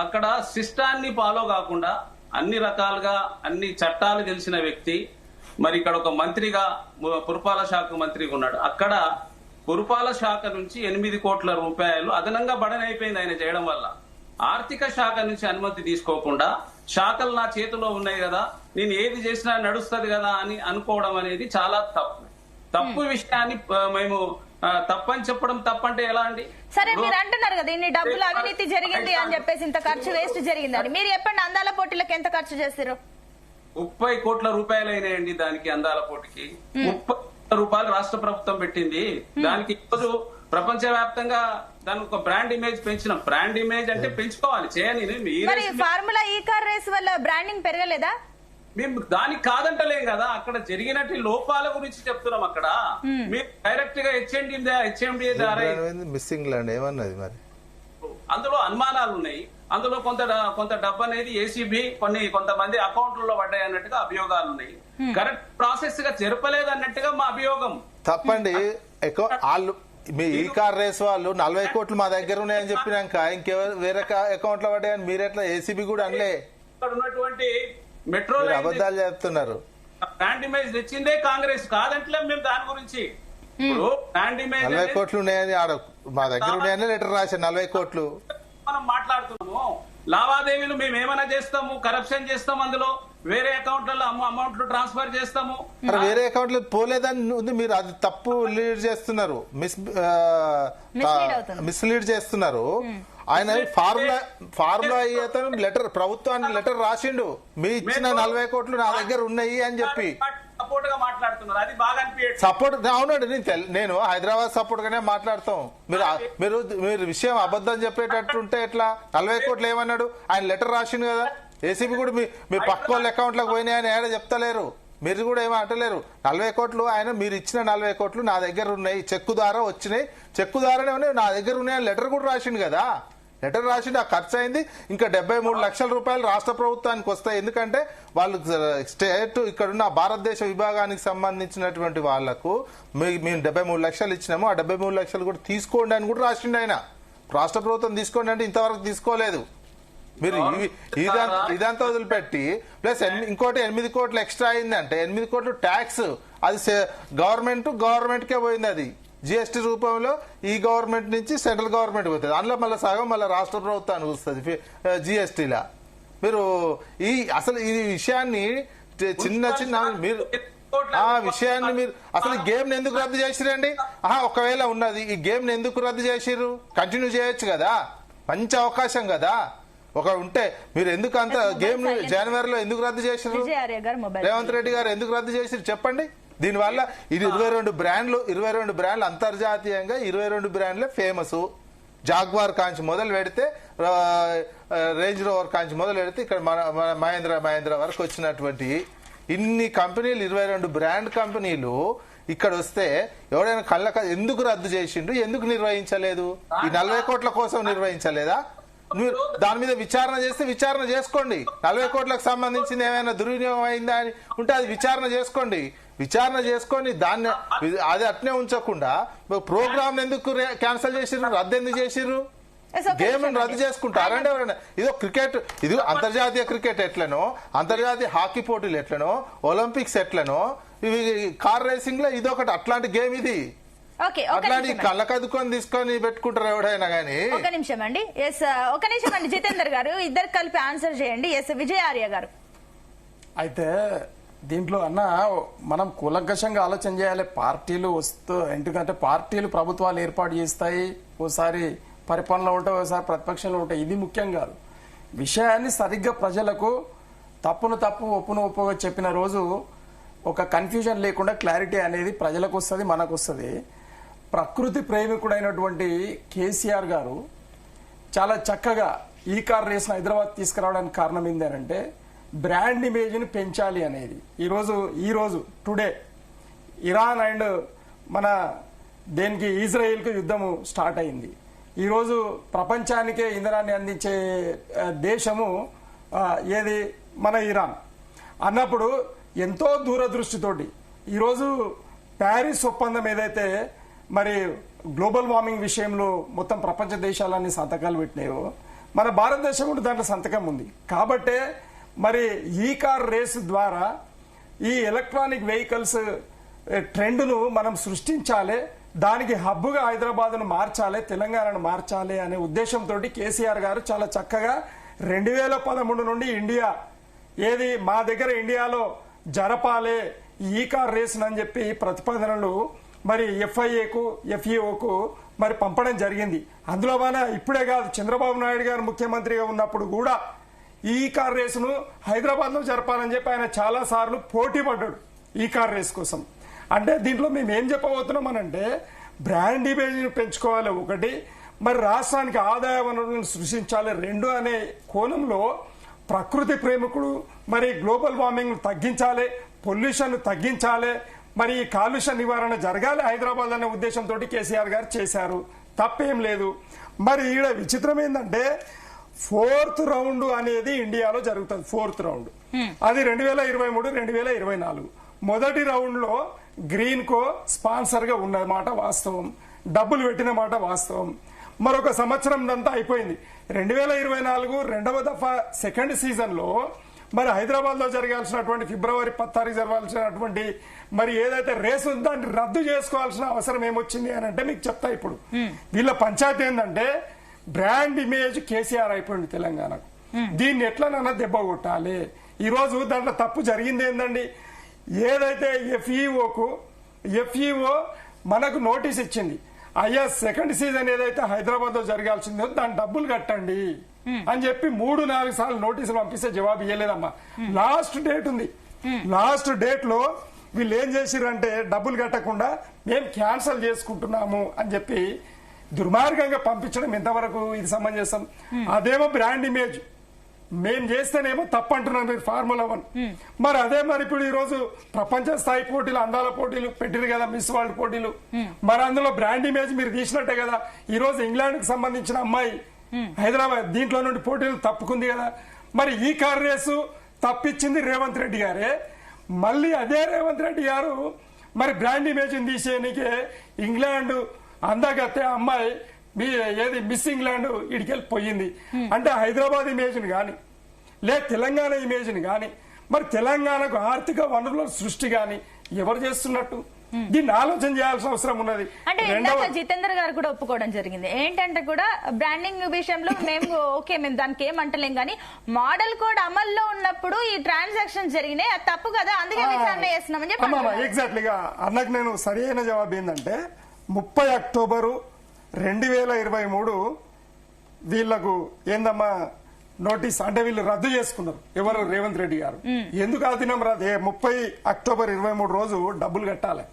అక్కడ సిస్టాన్ని ఫాలో కాకుండా అన్ని రకాలుగా అన్ని చట్టాలు తెలిసిన వ్యక్తి. మరి ఇక్కడ ఒక మంత్రిగా పురపాలక శాఖ మంత్రిగా ఉన్నాడు. అక్కడ పురపాలక శాఖ నుంచి 8 కోట్ల రూపాయలు అదనంగా బడన్ అయిపోయింది ఆయన చేయడం వల్ల. ఆర్థిక శాఖ నుంచి అనుమతి తీసుకోకుండా శాఖలు నా చేతిలో ఉన్నాయి కదా, నేను ఏది చేసినా నడుస్తుంది కదా అని అనుకోవడం అనేది చాలా తప్పు విషయాన్ని మేము తప్పని చెప్పడం తప్పంటే ఎలా అండి? సరే, మీరు అంటున్నారు కదా ఇన్ని డబ్బులు అవినీతి జరిగింది అని చెప్పేసి, ఇంత ఖర్చు వేస్ట్ జరిగిందని. మీరు చెప్పండి, అందాల పోటీలకు ఎంత ఖర్చు చేస్తారు? 30 కోట్ల రూపాయలు అయినాయండి దానికి. అందాల పోటీకి 30 కోట్ల రూపాయలు రాష్ట్ర ప్రభుత్వం పెట్టింది. దానికి ఈరోజు ప్రపంచ వ్యాప్తంగా దాని ఒక బ్రాండ్ ఇమేజ్ పెంచినాం. బ్రాండ్ ఇమేజ్ అంటే పెంచుకోవాలి, చేయని. ఫార్ములా ఈ కార్ రేస్ వల్ల బ్రాండింగ్ పెరగలేదా? మేము దానికి కాదంటలేం కదా, అక్కడ జరిగినట్టు లోపాల గురించి చెప్తున్నాం. అక్కడ మీరు డైరెక్ట్ గా హెచ్ఎండి మిస్సింగ్ ల్యాండ్ ఏమన్నది మరి? అందులో అనుమానాలు ఉన్నాయి. అందులో కొంత డబ్బు అనేది ఏసీబీ కొంతమంది అకౌంట్లలో పడ్డాయి అన్నట్టుగా అభియోగాలు ఉన్నాయి. కరెక్ట్ ప్రాసెస్ గా జరపలేదు అన్నట్టుగా మా అభియోగం. తప్పండి. వాళ్ళు మీ ఈ కార్ రేస్ వాళ్ళు 40 కోట్లు మా దగ్గర ఉన్నాయని చెప్పినాక ఇంకెవరు వేరే అకౌంట్ లో పడ్డాయని మీరెట్లా ఏసీబీ కూడా అనలే? ఇక్కడ ఉన్నటువంటి మెట్రో అబద్ధాలు చెప్తున్నారు. బ్రాండ్ ఇమేజ్ తెచ్చిందే కాంగ్రెస్, కాదంటలే మేము దాని గురించి. బ్రాండ్ ఇమేజ్ 40 కోట్లు ఉన్నాయని మా దగ్గర ఉన్నాయని లెటర్ రాశారు. 40 కోట్లు మనం మాట్లాడుతున్నాము. లావాదేవీలు మేము ఏమైనా చేస్తాము, కరప్షన్ చేస్తాము, అందులో వేరే అకౌంట్లలో అమౌంట్లు ట్రాన్స్ఫర్ చేస్తాము. వేరే అకౌంట్ లో పోలేదని ఉంది. మీరు అది తప్పు లీడ్ చేస్తున్నారు, మిస్లీడ్ చేస్తున్నారు. ఆయన ఫార్ములా అతను లెటర్ ప్రభుత్వానికి లెటర్ రాసిండు, మీ ఇచ్చిన 40 కోట్లు నా దగ్గర ఉన్నాయి అని చెప్పి సపోర్ట్ గా మాట్లాడుతున్నారు. అది బాగా సపోర్ట్. అవునండి, నేను హైదరాబాద్ సపోర్ట్ గానే మాట్లాడతాం. మీరు విషయం అబద్ధం చెప్పేటట్టుంటే ఎట్లా? 40 కోట్లు ఏమన్నాడు? ఆయన లెటర్ రాసిండు కదా. ఏసీబీ కూడా మీ పక్క వాళ్ళ అకౌంట్ లోకి పోయినాయని ఏడా చెప్తలేరు. మీరు కూడా ఏమీ అంటలేరు. 40 కోట్లు ఆయన మీరు ఇచ్చిన 40 కోట్లు నా దగ్గర ఉన్నాయి, చెక్కు ద్వారా వచ్చినాయి, చెక్కు ద్వారానే ఉన్నాయి, నా దగ్గర ఉన్నాయని లెటర్ కూడా రాసిండు కదా. లెటర్ రాసిండు, ఆ ఖర్చు అయింది. ఇంకా 73 లక్షల రూపాయలు రాష్ట్ర ప్రభుత్వానికి వస్తాయి. ఎందుకంటే వాళ్ళు స్టేట్ ఇక్కడున్న భారతదేశ విభాగానికి సంబంధించినటువంటి వాళ్లకు మేము 73 లక్షలు ఇచ్చినాము, ఆ 73 లక్షలు కూడా తీసుకోండి అని కూడా రాసిండు ఆయన. రాష్ట్ర ప్రభుత్వం తీసుకోండి అంటే ఇంతవరకు తీసుకోలేదు. మీరు ఇదంతా వదిలిపెట్టి ప్లస్ ఇంకోటి 8 కోట్లు ఎక్స్ట్రా అయిందంటే 8 కోట్లు ట్యాక్స్, అది గవర్నమెంట్ కే పోయింది. అది జిఎస్టీ రూపంలో ఈ గవర్నమెంట్ నుంచి సెంట్రల్ గవర్నమెంట్ పోతుంది. అందులో మళ్ళీ సగం మళ్ళీ రాష్ట్ర ప్రభుత్వానికి వస్తుంది జిఎస్టీలా. మీరు అసలు ఈ విషయాన్ని చిన్న మీరు ఆ విషయాన్ని మీరు అసలు గేమ్ ని ఎందుకు రద్దు చేసిరండి? ఒకవేళ ఉన్నది ఈ గేమ్ ని ఎందుకు రద్దు చేసిర్రు? కంటిన్యూ చేయొచ్చు కదా, మంచి అవకాశం కదా. ఒక ఉంటే మీరు ఎందుకు అంత గేమ్ జనవరిలో ఎందుకు రద్దు చేసిర్రు? రేవంత్ రెడ్డి గారు ఎందుకు రద్దు చేసిర్రు చెప్పండి. దీనివల్ల ఇది 22 బ్రాండ్లు అంతర్జాతీయంగా 22 బ్రాండ్లే ఫేమస్. జాగ్వార్ కాంచి మొదలు పెడితే రేంజ్ రోవర్ కాంచి మొదలు పెడితే ఇక్కడ మన మహేంద్ర వరకు వచ్చినటువంటి ఇన్ని కంపెనీలు 22 బ్రాండ్ కంపెనీలు ఇక్కడ వస్తే ఎవడైనా ఎందుకు రద్దు చేసిండు? ఎందుకు నిర్వహించలేదు? ఈ 40 కోట్ల కోసం నిర్వహించలేదా? మీరు దాని మీద విచారణ చేస్తే విచారణ చేసుకోండి. 40 కోట్లకు సంబంధించింది ఏమైనా దుర్వినియోగం అయిందా అని ఉంటే అది విచారణ చేసుకోండి. విచారణ చేసుకొని దాన్ని అది అట్నే ఉంచకుండా ప్రోగ్రామ్ ఎందుకు క్యాన్సిల్ చేసిర్రు, రద్దు ఎందుకు చేసిర్రు? గేమ్ రద్దు చేసుకుంటారండి ఎవరైనా? ఇదో క్రికెట్, ఇది అంతర్జాతీయ క్రికెట్ ఎట్లనో, అంతర్జాతీయ హాకీ పోటీలు ఎట్లనో, ఒలింపిక్స్ ఎట్లనో, ఇవి కార్ రేసింగ్ లో ఇదొకటి అట్లాంటి గేమ్. ఇది అట్లాంటి కళ్ళకద్దుకొని తీసుకొని పెట్టుకుంటారు ఎవడైనా కానీ. ఒక నిమిషం అండి, జితేందర్ గారు ఇద్దరు కలిపి ఆన్సర్ చేయండి. విజయ్ ఆర్య గారు. అయితే దీంట్లో మనం కూలంకషంగా ఆలోచన చేయాలి. పార్టీలు ఎందుకంటే పార్టీలు ప్రభుత్వాలు ఏర్పాటు చేస్తాయి, ఓసారి పరిపాలనలో ఉంటాయి, ఓసారి ప్రతిపక్షంలో ఉంటాయి. ఇది ముఖ్యం కాదు. విషయాన్ని సరిగ్గా ప్రజలకు తప్పును ఒప్పుగా చెప్పిన రోజు ఒక కన్ఫ్యూజన్ లేకుండా క్లారిటీ అనేది ప్రజలకు వస్తుంది, మనకు వస్తుంది. ప్రకృతి ప్రేమికుడైనటువంటి కేసీఆర్ గారు చాలా చక్కగా ఈ కార్ రేస్ను హైదరాబాద్ తీసుకురావడానికి కారణం ఏంటంటే బ్రాండ్ ఇమేజ్ని పెంచాలి అనేది. ఈరోజు టుడే ఇరాన్ అండ్ మన దేనికి ఇజ్రాయెల్కి యుద్ధము స్టార్ట్ అయింది. ఈరోజు ప్రపంచానికే ఇంధనాన్ని అందించే దేశము ఏది మన ఇరాన్ అన్నప్పుడు ఎంతో దూరదృష్టితోటి ఈరోజు ప్యారిస్ ఒప్పందం ఏదైతే మరి గ్లోబల్ వార్మింగ్ విషయంలో మొత్తం ప్రపంచ దేశాలన్నీ సంతకాలు పెట్టినాయో మన భారతదేశం కూడా దాంట్లో సంతకం ఉంది. కాబట్టే మరి ఈ కార్ రేసు ద్వారా ఈ ఎలక్ట్రానిక్ వెహికల్స్ ట్రెండ్ను మనం సృష్టించాలి, దానికి హబ్బుగా హైదరాబాద్ను మార్చాలి, తెలంగాణను మార్చాలి అనే ఉద్దేశంతో కేసీఆర్ గారు చాలా చక్కగా 2013 నుండి ఇండియా ఏది మా దగ్గర ఇండియాలో జరపాలే ఈ కార్ రేస్ అని చెప్పి ప్రతిపాదనలు మరి FIAకు FEOకు మరి పంపడం జరిగింది. అందులో మన ఇప్పుడే కాదు చంద్రబాబు నాయుడు గారు ముఖ్యమంత్రిగా ఉన్నప్పుడు కూడా ఈ కార్ రేసును హైదరాబాద్ లో జరపాలని చెప్పి ఆయన చాలా సార్లు పోటీ పడ్డాడు ఈ కార్ రేస్ కోసం. అంటే దీంట్లో మేము ఏం చెప్పబోతున్నాం అనంటే బ్రాండ్ ఇమేజ్ పెంచుకోవాలి ఒకటి, మరి రాష్ట్రానికి ఆదాయ వనరులను సృష్టించాలి రెండు అనే కోణంలో ప్రకృతి ప్రేమికుడు మరి గ్లోబల్ వార్మింగ్ తగ్గించాలి, పొల్యూషన్ తగ్గించాలి, మరి ఈ కాలుష్య నివారణ జరగాలి హైదరాబాద్ అనే ఉద్దేశంతో కేసీఆర్ గారు చేశారు, తప్పేం లేదు. మరి ఈడ విచిత్రం ఏంటంటే 4th రౌండ్ అనేది ఇండియాలో జరుగుతుంది. 4th రౌండ్ అది 2023-2024. మొదటి రౌండ్ లో గ్రీన్ కో స్పాన్సర్ గా ఉన్న మాట వాస్తవం, డబ్బులు పెట్టిన మాట వాస్తవం. మరొక సంవత్సరం అంతా అయిపోయింది. 2024 రెండవ దఫా సెకండ్ సీజన్ లో మరి హైదరాబాద్ లో జరగాల్సినటువంటి ఫిబ్రవరి 10 తారీఖు జరగాల్సినటువంటి మరి ఏదైతే రేసు ఉందో దాన్ని రద్దు చేసుకోవాల్సిన అవసరం ఏమొచ్చింది అని అంటే మీకు చెప్తా. ఇప్పుడు వీళ్ళ పంచాయతీ ఏంటంటే బ్రాండ్ ఇమేజ్ కేసీఆర్ అయిపోయింది తెలంగాణకు. దీన్ని ఎట్లనన్నా దెబ్బ కొట్టాలి. ఈ రోజు దాంట్లో తప్పు జరిగింది ఏందండి, ఏదైతే FEO మనకు నోటీస్ ఇచ్చింది, అయ్యా సెకండ్ సీజన్ ఏదైతే హైదరాబాద్ లో జరగాల్సిందో దాని డబ్బులు కట్టండి అని చెప్పి 3-4 సార్లు నోటీసులు పంపిస్తే జవాబు ఇవ్వలేదమ్మా. లాస్ట్ డేట్ ఉంది, లాస్ట్ డేట్ లో వీళ్ళు ఏం చేసిరంటే డబ్బులు కట్టకుండా మేము క్యాన్సిల్ చేసుకుంటున్నాము అని చెప్పి దుర్మార్గంగా పంపించడం ఎంతవరకు ఇది సమంజసం? అదేమో బ్రాండ్ ఇమేజ్ మేం చేస్తేనేమో తప్పు అంటున్నారు మీరు ఫార్ములా 1. మరి అదే మరి ఇప్పుడు ఈ రోజు ప్రపంచ స్థాయి పోటీలు అందాల పోటీలు పెట్టిరు కదా, మిస్ వరల్డ్ పోటీలు, మరి అందులో బ్రాండ్ ఇమేజ్ మీరు తీసినట్టే కదా. ఈ రోజు ఇంగ్లాండ్ కు సంబంధించిన అమ్మాయి హైదరాబాద్ దీంట్లో నుండి పోటీలు తప్పుకుంది కదా. మరి ఈ కార్ రేసు తప్పించింది రేవంత్ రెడ్డి గారే. మళ్ళీ అదే రేవంత్ రెడ్డి గారు మరి బ్రాండ్ ఇమేజ్ తీసేయనికే ఇంగ్లాండ్ అందగతే అమ్మాయి ఏది మిస్ ఇంగ్లాండ్ ఇడికెళ్ళిపోయింది. అంటే హైదరాబాద్ ఇమేజ్ ని గాని లే తెలంగాణ ఇమేజ్ ని గాని మరి తెలంగాణకు ఆర్థిక వనరుల సృష్టి గాని ఎవరు చేస్తున్నట్టు? దీన్ని ఆలోచన చేయాల్సిన అవసరం ఉన్నది. అంటే జితేందర్ గారు కూడా ఒప్పుకోవడం జరిగింది ఏంటంటే కూడా బ్రాండింగ్ విషయంలో మేము మేము దానికి ఏమంటలేం కానీ మోడల్ కోడ్ అమల్లో ఉన్నప్పుడు ఈ ట్రాన్సాక్షన్ జరిగినాయి, అది తప్పు కదా, అందుకే విచారణ చేస్తున్నామని చెప్పి ఎగ్జాక్ట్లీగా అన్నకు నేను సరైన జవాబు ఏంటంటే 30 అక్టోబరు 2023 వీళ్లకు ఏందమ్మా నోటీస్ అంటే వీళ్ళు రద్దు చేసుకున్నారు. ఎవరు? రేవంత్ రెడ్డి గారు. ఎందుకు ఆ దినం 30 అక్టోబర్ 23 రోజు డబ్బులు కట్టాలి,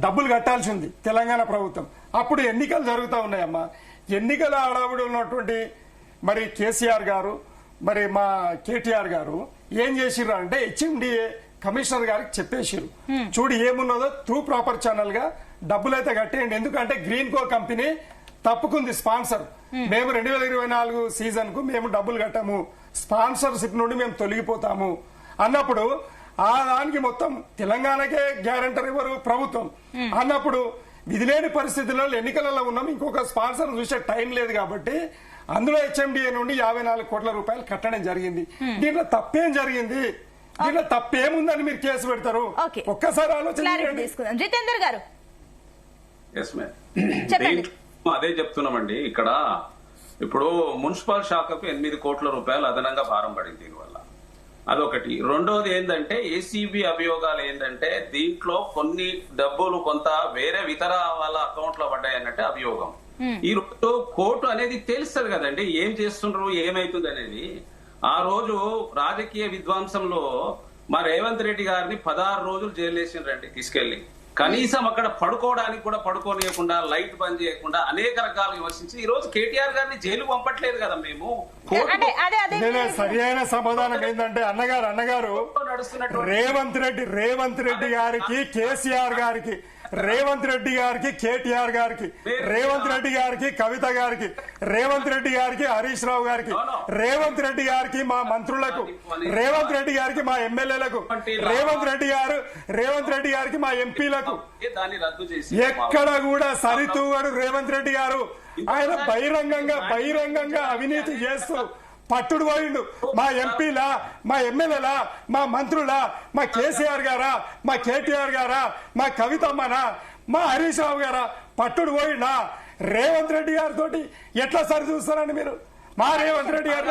డబ్బులు కట్టాల్సి ఉంది తెలంగాణ ప్రభుత్వం. అప్పుడు ఎన్నికలు జరుగుతూ ఉన్నాయమ్మా. ఎన్నికల హడావుడి ఉన్నటువంటి మరి కేసీఆర్ గారు మరి మా కేటీఆర్ గారు ఏం చేసిర్రు అంటే HMDA కమిషనర్ గారికి చెప్పేసిరు, చూడు ఏమున్నదో త్రూ ప్రాపర్ ఛానల్ గా డబ్బులైతే కట్టేయండి, ఎందుకంటే గ్రీన్ కో కంపెనీ తప్పుకుంది స్పాన్సర్, మేము 2024 సీజన్ కు మేము డబ్బులు కట్టాము, స్పాన్సర్షిప్ నుండి మేము తొలగిపోతాము అన్నప్పుడు ఆ దానికి మొత్తం తెలంగాణకే గ్యారంటర్ ఎవరు? ప్రభుత్వం. అన్నప్పుడు విధి లేని పరిస్థితుల్లో ఎన్నికలలో ఉన్నాం, ఇంకొక స్పాన్సర్ చూసే టైం లేదు కాబట్టి అందులో HMDA నుండి 54 కోట్ల రూపాయలు కట్టడం జరిగింది. దీంట్లో తప్పేం జరిగింది? దీంట్లో తప్పేముందని మీరు కేసు పెడతారు? ఒక్కసారి ఆలోచన తీసుకుందాం. జితేందర్ గారు అదే చెప్తున్నామండి. ఇక్కడ ఇప్పుడు మున్సిపల్ శాఖకు 8 కోట్ల రూపాయలు అదనంగా భారం పడింది దీనివల్ల, అదొకటి. రెండోది ఏంటంటే ACB అభియోగాలు ఏంటంటే దీంట్లో కొన్ని డబ్బులు కొంత వేరే ఇతర వాళ్ళ అకౌంట్ లో పడ్డాయన్నట్టే అభియోగం. ఈ రోజు కోర్టు అనేది తెలుస్తుంది కదండి ఏం చేస్తుండ్రు ఏమైతుంది అనేది. ఆ రోజు రాజకీయ విధ్వంసంలో మా రేవంత్ రెడ్డి గారిని 16 రోజులు జైలు వేసిండ్రండి తీసుకెళ్లి. కనీసం అక్కడ పడుకోవడానికి కూడా పడుకోనియకుండా, లైట్ బంద్ చేయకుండా అనేక రకాలు విమర్శించి ఈ రోజు కేటీఆర్ గారిని జైలు పంపట్లేదు కదా మేము. సరి అయిన సమాధానం ఏంటంటే అన్నగారు రేవంత్ రెడ్డి గారికి, కేసీఆర్ గారికి, రేవంత్ రెడ్డి గారికి, కేటీఆర్ గారికి, రేవంత్ రెడ్డి గారికి, కవిత గారికి, రేవంత్ రెడ్డి గారికి, హరీష్ రావు గారికి, రేవంత్ రెడ్డి గారికి, మా మంత్రులకు, రేవంత్ రెడ్డి గారికి, మా ఎమ్మెల్యేలకు, రేవంత్ రెడ్డి గారికి, మా ఎంపీలకు ఎక్కడ కూడా సరితూగడు రేవంత్ రెడ్డి గారు. ఆయన బహిరంగంగా అవినీతి చేస్తూ పట్టుడు పోయిండు. మా ఎంపీలా, మా ఎమ్మెల్యేలా, మా మంత్రులా, మా కేసీఆర్ గారా, మా కేటీఆర్ గారా, మా కవితమ్మనా, మా హరీష్ రావు గారా పట్టుడు పోయిండా? రేవంత్ రెడ్డి గారితో ఎట్లా సరి చూస్తారండి మీరు? మా రేవంత్ రెడ్డి గారు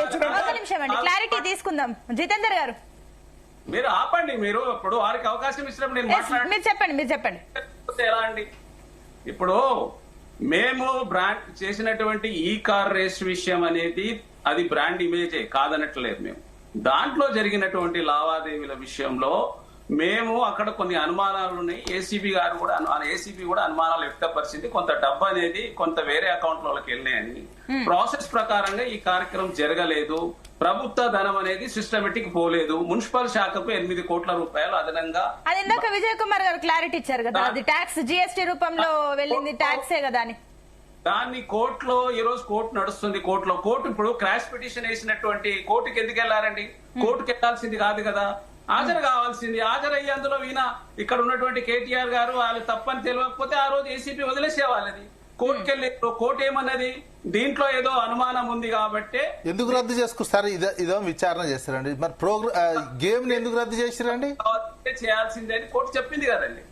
క్లారిటీ తీసుకుందాం. జితేందర్ గారు మీరు ఆపండి. మీరు ఇప్పుడు వారికి అవకాశం ఇచ్చినప్పుడు నేను మీరు చెప్పండి. ఎలా అండి? ఇప్పుడు మేము బ్రాండ్ చేసినటువంటి ఈ కార్ రేస్ విషయం అనేది అది బ్రాండ్ ఇమేజే, కాదనట్లేదు. మేము దాంట్లో జరిగినటువంటి లావాదేవీల విషయంలో మేము అక్కడ కొన్ని అనుమానాలు ఉన్నాయి. ఏసీబీ కూడా అనుమానాలు వ్యక్తపరిచింది. కొంత డబ్బు అనేది కొంత వేరే అకౌంట్ లోకి వెళ్ళినాయని. ప్రాసెస్ ప్రకారంగా ఈ కార్యక్రమం జరగలేదు. ప్రభుత్వ ధనం అనేది సిస్టమేటిక్ పోలేదు. మున్సిపల్ శాఖకు 8 కోట్ల రూపాయలు అదనంగా. అది ఇందాక విజయ్ కుమార్ గారు క్లారిటీ ఇచ్చారు కదా, అది ట్యాక్స్ జిఎస్టీ రూపంలో వెళ్ళింది, ట్యాక్సే కదా అని. దాన్ని కోర్టులో ఈ రోజు కోర్టు నడుస్తుంది. కోర్టు ఇప్పుడు క్రాష్ పిటిషన్ వేసినటువంటి కోర్టుకి ఎందుకు వెళ్లారండి? కోర్టుకి వెళ్లాల్సింది కాదు కదా, హాజరు కావాల్సింది. హాజరయ్యి అందులో ఇక్కడ ఉన్నటువంటి కేటీఆర్ గారు వాళ్ళు తప్పని తెలియకపోతే ఆ రోజు ఏసీపీ వదిలేసేవాళ్ళది. కోర్టుకి వెళ్ళి కోర్టు ఏమన్నది, దీంట్లో ఏదో అనుమానం ఉంది కాబట్టి ఎందుకు రద్దు చేసుకొస్తారు? ఇదో విచారణ చేస్తారండి. మరి గేమ్ ఎందుకు రద్దు చేస్తారండి? చేయాల్సిందే అని కోర్టు చెప్పింది కదండి.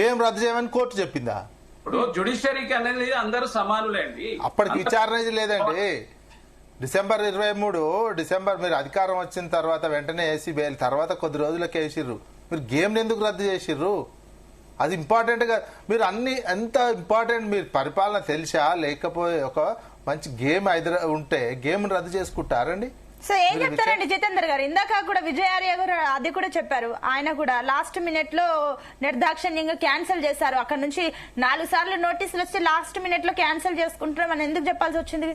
గేమ్ రద్దు చేయమని కోర్టు చెప్పిందా? ఇప్పుడు జ్యుడిషియరీకి అనేది అందరూ సమానులేండి. అప్పటికి విచారణ లేదండి. డిసెంబర్ 23 మీరు అధికారం వచ్చిన తర్వాత వెంటనే ఏసీ బెయిల్ తర్వాత కొద్ది రోజులకి వేసిర్రు. మీరు గేమ్ ఎందుకు రద్దు చేసిర్రు? అది ఇంపార్టెంట్ గా మీరు ఎంత ఇంపార్టెంట్ మీరు పరిపాలన తెలిసా లేకపోతే ఒక మంచి గేమ్ ఉంటే గేమ్ రద్దు చేసుకుంటారండి. సో ఏం చెప్తారండి జితేందర్ గారు? ఇందాక కూడా విజయార్య గారు అది కూడా చెప్పారు. ఆయన కూడా లాస్ట్ మినిట్ లో నిర్దాక్షిణ్యంగా క్యాన్సిల్ చేశారు. అక్కడ నుంచి 4 సార్లు నోటీసులు వచ్చి లాస్ట్ మినిట్ లో క్యాన్సిల్ చేసుకుంటారు అని ఎందుకు చెప్పాల్సి వచ్చింది?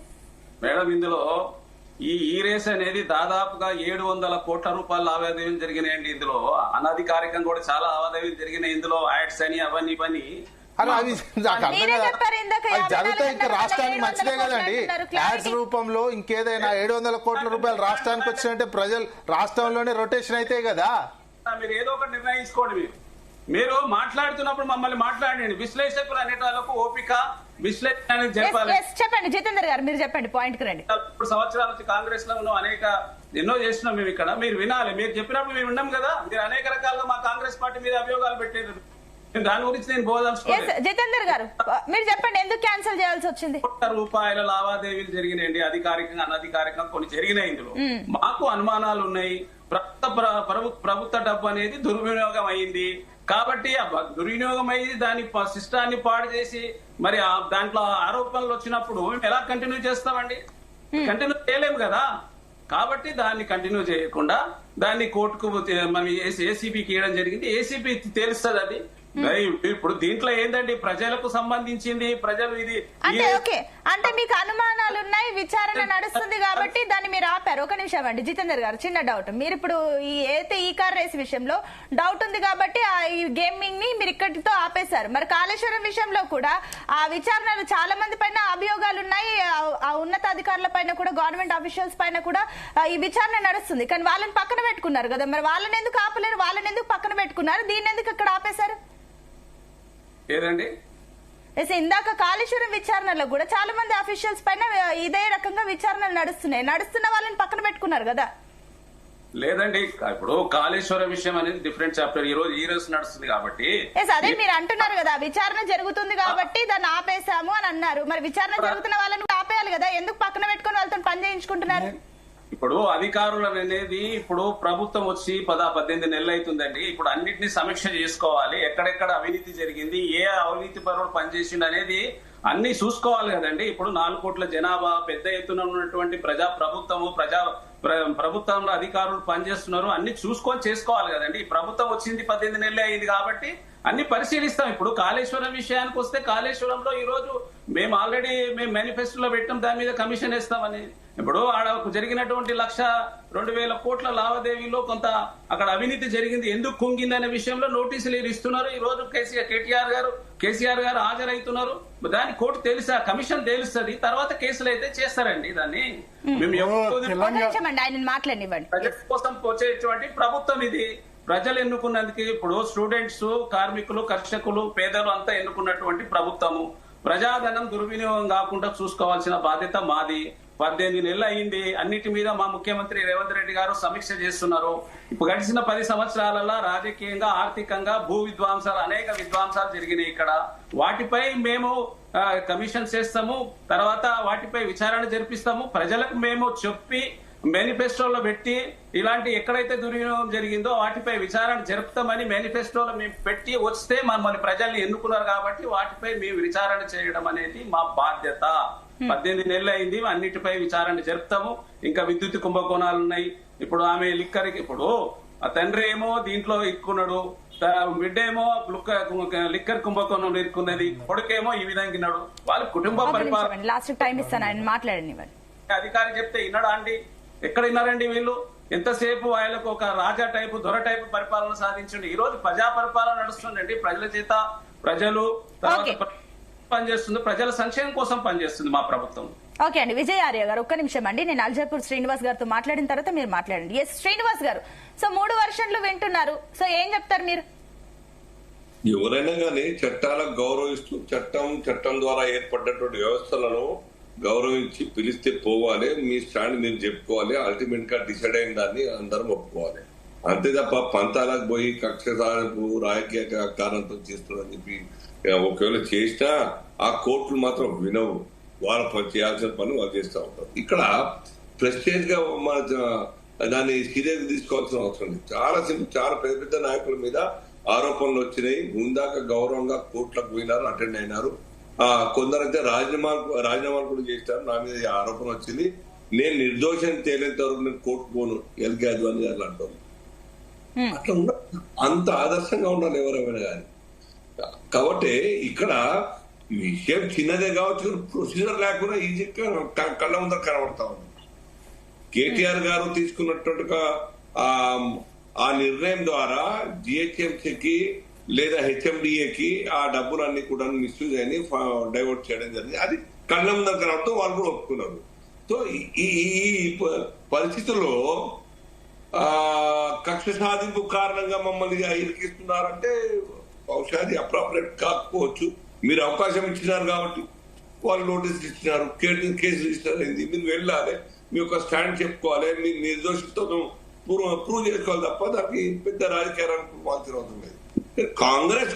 మేడం, ఇందులో ఈ రేస్ అనేది దాదాపుగా 700 కోట్ల రూపాయల లావాదేవీలు జరిగినాయండి. ఇందులో అనధికారికంగా కూడా చాలా లావాదేవీలు జరిగినాయి. ఇందులో యాడ్స్ అని అవన్నీ అవి జరిగితే ఇంకా రాష్ట్రానికి మంచిదే కదండి. యాడ్స్ రూపంలో ఇంకేదైనా 700 కోట్ల రూపాయలు రాష్ట్రానికి వచ్చినట్టే ప్రజలు రాష్ట్రంలోనే రొటేషన్ అయితే కదా. మీరు ఏదో ఒకటి నిర్ణయించుకోండి. మీరు మాట్లాడుతున్నప్పుడు మమ్మల్ని మాట్లాడండి. విశ్లేషకులు అనేటాలకు ఓపిక విశ్లేషణ అనేది చెప్పాలి. చెప్పండి జితేందర్ గారు, మీరు చెప్పండి, పాయింట్ కి రండి. 3 సంవత్సరాల నుంచి కాంగ్రెస్ లో ఉన్నాం, ఎన్నో చేస్తున్నాం మేము ఇక్కడ. మీరు వినాలి. మీరు చెప్పినప్పుడు మేము విన్నాం కదా. మీరు అనేక రకాలుగా మా కాంగ్రెస్ పార్టీ మీద అభియోగాలు పెట్టారు. దాని గురించి నేను బోధించుకోలేదు. జితేందర్ గారు మీరు చెప్పండి, ఎందుకు క్యాన్సిల్ చేయాల్సి వచ్చింది? కోట్ల రూపాయల లావాదేవీలు జరిగినాయండి. అధికారికంగా అనధికారికంగా కొన్ని జరిగినాయి. ఇందులో మాకు అనుమానాలు ఉన్నాయి. ప్రభుత్వ డబ్బు అనేది దుర్వినియోగం అయింది కాబట్టి ఆ దుర్వినియోగం అయ్యి దాని సిస్టాన్ని పాడు చేసి మరి దాంట్లో ఆరోపణలు వచ్చినప్పుడు ఎలా కంటిన్యూ చేస్తామండి? కంటిన్యూ చేయలేము కదా. కాబట్టి దాన్ని కంటిన్యూ చేయకుండా దాన్ని కోర్టుకు మనం ఏసీబీకి ఇవ్వడం జరిగింది. ఏసీబీ తెలుస్తుంది అది. ఇప్పుడు దీంట్లో ఏంటండి, ప్రజలకు సంబంధించింది. ప్రజలు ఇది అంటే మీకు అనుమానాలు ఉన్నాయి, విచారణ నడుస్తుంది కాబట్టి దాన్ని మీరు ఆపారు. ఒక నిమిషం అండి జితేందర్ గారు, చిన్న డౌట్. మీరు ఇప్పుడు ఈ కార్ రేస్ విషయంలో డౌట్ ఉంది కాబట్టి ఈ గేమింగ్ ని మీరు ఇక్కడితో ఆపేశారు. మరి కాళేశ్వరం విషయంలో కూడా ఆ విచారణలు చాలా మంది పైన అభియోగాలు ఉన్నాయి. ఆ ఉన్నతాధికారుల పైన కూడా, గవర్నమెంట్ ఆఫీషియల్స్ పైన కూడా ఈ విచారణ నడుస్తుంది. కానీ వాళ్ళని పక్కన పెట్టుకున్నారు కదా. మరి వాళ్ళని ఎందుకు ఆపలేరు? వాళ్ళని ఎందుకు పక్కన పెట్టుకున్నారు? దీన్ని ఎందుకు ఇక్కడ ఆపేశారు? ఏదండి, ఇందాక కాళేశ్వరం విచారణలో కూడా చాలా మంది అఫీషియల్స్ పైన ఇదే రకంగా విచారణలు నడుస్తున్న వాళ్ళని పక్కన పెట్టుకున్నారు కదా. లేదండి, ఇప్పుడు కాళేశ్వరం విషయం అనేది డిఫరెంట్ చాప్టర్. ఈ రోజు నడుస్తుంది కాబట్టి అదే మీరు అంటున్నారు కదా, విచారణ జరుగుతుంది కాబట్టి దాన్ని ఆపేశాము అని అన్నారు. మరి విచారణ జరుగుతున్న వాళ్ళని ఆపేయాలి కదా, ఎందుకు పక్కన పెట్టుకుని వాళ్ళతో పని చేయించుకుంటున్నారు? ఇప్పుడు అధికారులు అనేది ఇప్పుడు ప్రభుత్వం వచ్చి 18 నెలలు అవుతుందండి. ఇప్పుడు అన్నింటినీ సమీక్ష చేసుకోవాలి. ఎక్కడెక్కడ అవినీతి జరిగింది, ఏ అవినీతి పరువులు పనిచేసిండు అనేది అన్ని చూసుకోవాలి కదండి. ఇప్పుడు 4 కోట్ల జనాభా, పెద్ద ఎత్తున ఉన్నటువంటి ప్రభుత్వంలో అధికారులు పనిచేస్తున్నారు. అన్ని చూసుకొని చేసుకోవాలి కదండి. ప్రభుత్వం వచ్చింది 18 నెలలే అయింది కాబట్టి అన్ని పరిశీలిస్తాం. ఇప్పుడు కాళేశ్వరం విషయానికి వస్తే కాళేశ్వరంలో ఈ రోజు మేము ఆల్రెడీ మేనిఫెస్టోలో పెట్టాం, దాని మీద కమిషన్ వేస్తామని. ఇప్పుడు ఆడ జరిగినటువంటి 1,02,000 కోట్ల లావాదేవీలో కొంత అక్కడ అవినీతి జరిగింది, ఎందుకు కుంగిందనే విషయంలో నోటీసులు ఇస్తున్నారు. ఈ రోజు కేసీఆర్ గారు హాజరవుతున్నారు. దాని కోర్టు తెలుసా, కమిషన్ తెలుస్తుంది, తర్వాత కేసులు అయితే చేస్తారండి. దాన్ని మేము ఆయన మాట్లాడివ్వండి. ప్రజల కోసం వచ్చేటువంటి ప్రభుత్వం ఇది. ప్రజలు ఎన్నుకున్నందుకు ఇప్పుడు స్టూడెంట్స్, కార్మికులు, కర్షకులు, పేదలు అంతా ఎన్నుకున్నటువంటి ప్రభుత్వము. ప్రజాధనం దుర్వినియోగం కాకుండా చూసుకోవాల్సిన బాధ్యత మాది. 18 నెలలు అయింది. అన్నిటి మీద మా ముఖ్యమంత్రి రేవంత్ రెడ్డి గారు సమీక్ష చేస్తున్నారు. ఇప్పుడు గడిచిన 10 సంవత్సరాలలో రాజకీయంగా, ఆర్థికంగా అనేక విధ్వంసాలు జరిగినాయి ఇక్కడ. వాటిపై మేము కమిషన్ చేస్తాము, తర్వాత వాటిపై విచారణ జరిపిస్తాము. ప్రజలకు మేము చెప్పి మేనిఫెస్టోలో పెట్టి ఇలాంటి ఎక్కడైతే దుర్వినియోగం జరిగిందో వాటిపై విచారణ జరుపుతామని మేనిఫెస్టోలో మేము పెట్టి వస్తే మమ్మల్ని ప్రజల్ని ఎన్నుకున్నారు కాబట్టి వాటిపై మేము విచారణ చేయడం అనేది మా బాధ్యత. 18 నెలలు అయింది, అన్నిటిపై విచారణ జరుపుతాము. ఇంకా విద్యుత్ కుంభకోణాలు ఉన్నాయి. ఇప్పుడు ఆమె ఇప్పుడు ఆ తండ్రి ఏమో దీంట్లో ఇరుక్కున్నాడు, బిడ్డ ఏమో లిక్కర్ కుంభకోణంలో ఇరుక్కున్నది, కొడుకేమో ఈ విధంగా ఉన్నాడు. వాళ్ళ కుటుంబ పరిపాలన లాస్ట్ టైం ఇస్తాను, ఆయన మాట్లాడండి. అధికారి చెప్తే విన్నాడా అండి? ఎక్కడ విన్నారండి వీళ్ళు? ఎంతసేపు వాళ్ళకు ఒక రాజా టైపు, దొర టైపు పరిపాలన సాధించండి. ఈ రోజు ప్రజా పరిపాలన నడుస్తుందండి. ప్రజల చేత ప్రజలు పనిచేస్తుంది, ప్రజల సంక్షేమం కోసం పనిచేస్తుంది మా ప్రభుత్వం. ఓకే అండి, విజయ్ ఆర్య గారు ఒక్క నిమిషం అండి. నేను అల్జాపూర్ శ్రీనివాస్ గారితో మాట్లాడిన తర్వాత మీరు మాట్లాడండి. ఎస్ శ్రీనివాస్ గారు, సో 3 వర్షన్లు వింటున్నారు, సో ఏం చెప్తారు మీరు? ఎవరైనా కానీ చట్టాలకు గౌరవిస్తూ చట్టం ద్వారా ఏర్పడినటువంటి వ్యవస్థలను గౌరవించి పిలిస్తే పోవాలి. మీ స్టాండ్ మీరు చెప్పుకోవాలి. అల్టిమేట్ గా డిసైడ్ అయిన దాన్ని అందరం ఒప్పుకోవాలి. అంతే తప్ప పంతాలకు పోయి కక్ష సాధింపు రాజకీయ కారణంతో చేస్తున్నారని చెప్పి ఒకవేళ చేసినా ఆ కోర్టులు మాత్రం వినవు. వాళ్ళు చేయాల్సిన పని వాళ్ళు చేస్తూ ఉంటారు. ఇక్కడ ప్రెస్టేజ్ గా మన దాన్ని సీరియస్ తీసుకోవాల్సిన అవసరం లేదు. చాలా సింపుల్. చాలా పెద్ద పెద్ద నాయకుల మీద ఆరోపణలు వచ్చినాయి. ముందాక గౌరవంగా కోర్టులకు పోయినారు, అటెండ్ అయినారు. కొందరైతే రాజీనామాలు కూడా చేస్తారు. నా మీద ఆరోపణ వచ్చింది, నేను నిర్దోషాన్ని తేలేంత వరకు నేను కోర్టు పోను, ఎల్గాదు అని అట్లా అంటారు. అట్లా ఉండాలి, అంత ఆదర్శంగా ఉండాలి ఎవరైనా కానీ. కాబట్టి ఇక్కడ విషయం చిన్నదే కావచ్చు, ప్రొసీజర్ లేకుండా ఈజీగా కళ్ళ ముందర కనబడతా ఉంది. కేటీఆర్ గారు తీసుకున్నట్టుగా ఆ నిర్ణయం ద్వారా జిహెచ్ఎంసీకి లేదా హెచ్ఎండిఏకి ఆ డబ్బులన్నీ కూడా మిస్యూజ్ అయ్యి డైవర్ట్ చేయడం జరిగింది. అది కళ్ళ ముందర కనబడుతూ వాళ్ళు కూడా ఒప్పుకున్నారు. సో ఈ పరిస్థితుల్లో కక్ష సాధింపు కారణంగా మమ్మల్ని ఇరికిస్తున్నారంటే బహుశా అది అప్రాపరేట్ కాకపోవచ్చు. మీరు అవకాశం ఇచ్చినారు కాబట్టి వాళ్ళు నోటీసులు ఇచ్చినారు, కేసు రిజిస్టర్ అయింది, మీరు వెళ్ళాలి, మీ యొక్క స్టాండ్ చెప్పుకోవాలి, మీ నిర్దోషితో ప్రూవ్ చేసుకోవాలి తప్ప దానికి పెద్ద రాజకీయ రంగం అవసరం లేదు. కాంగ్రెస్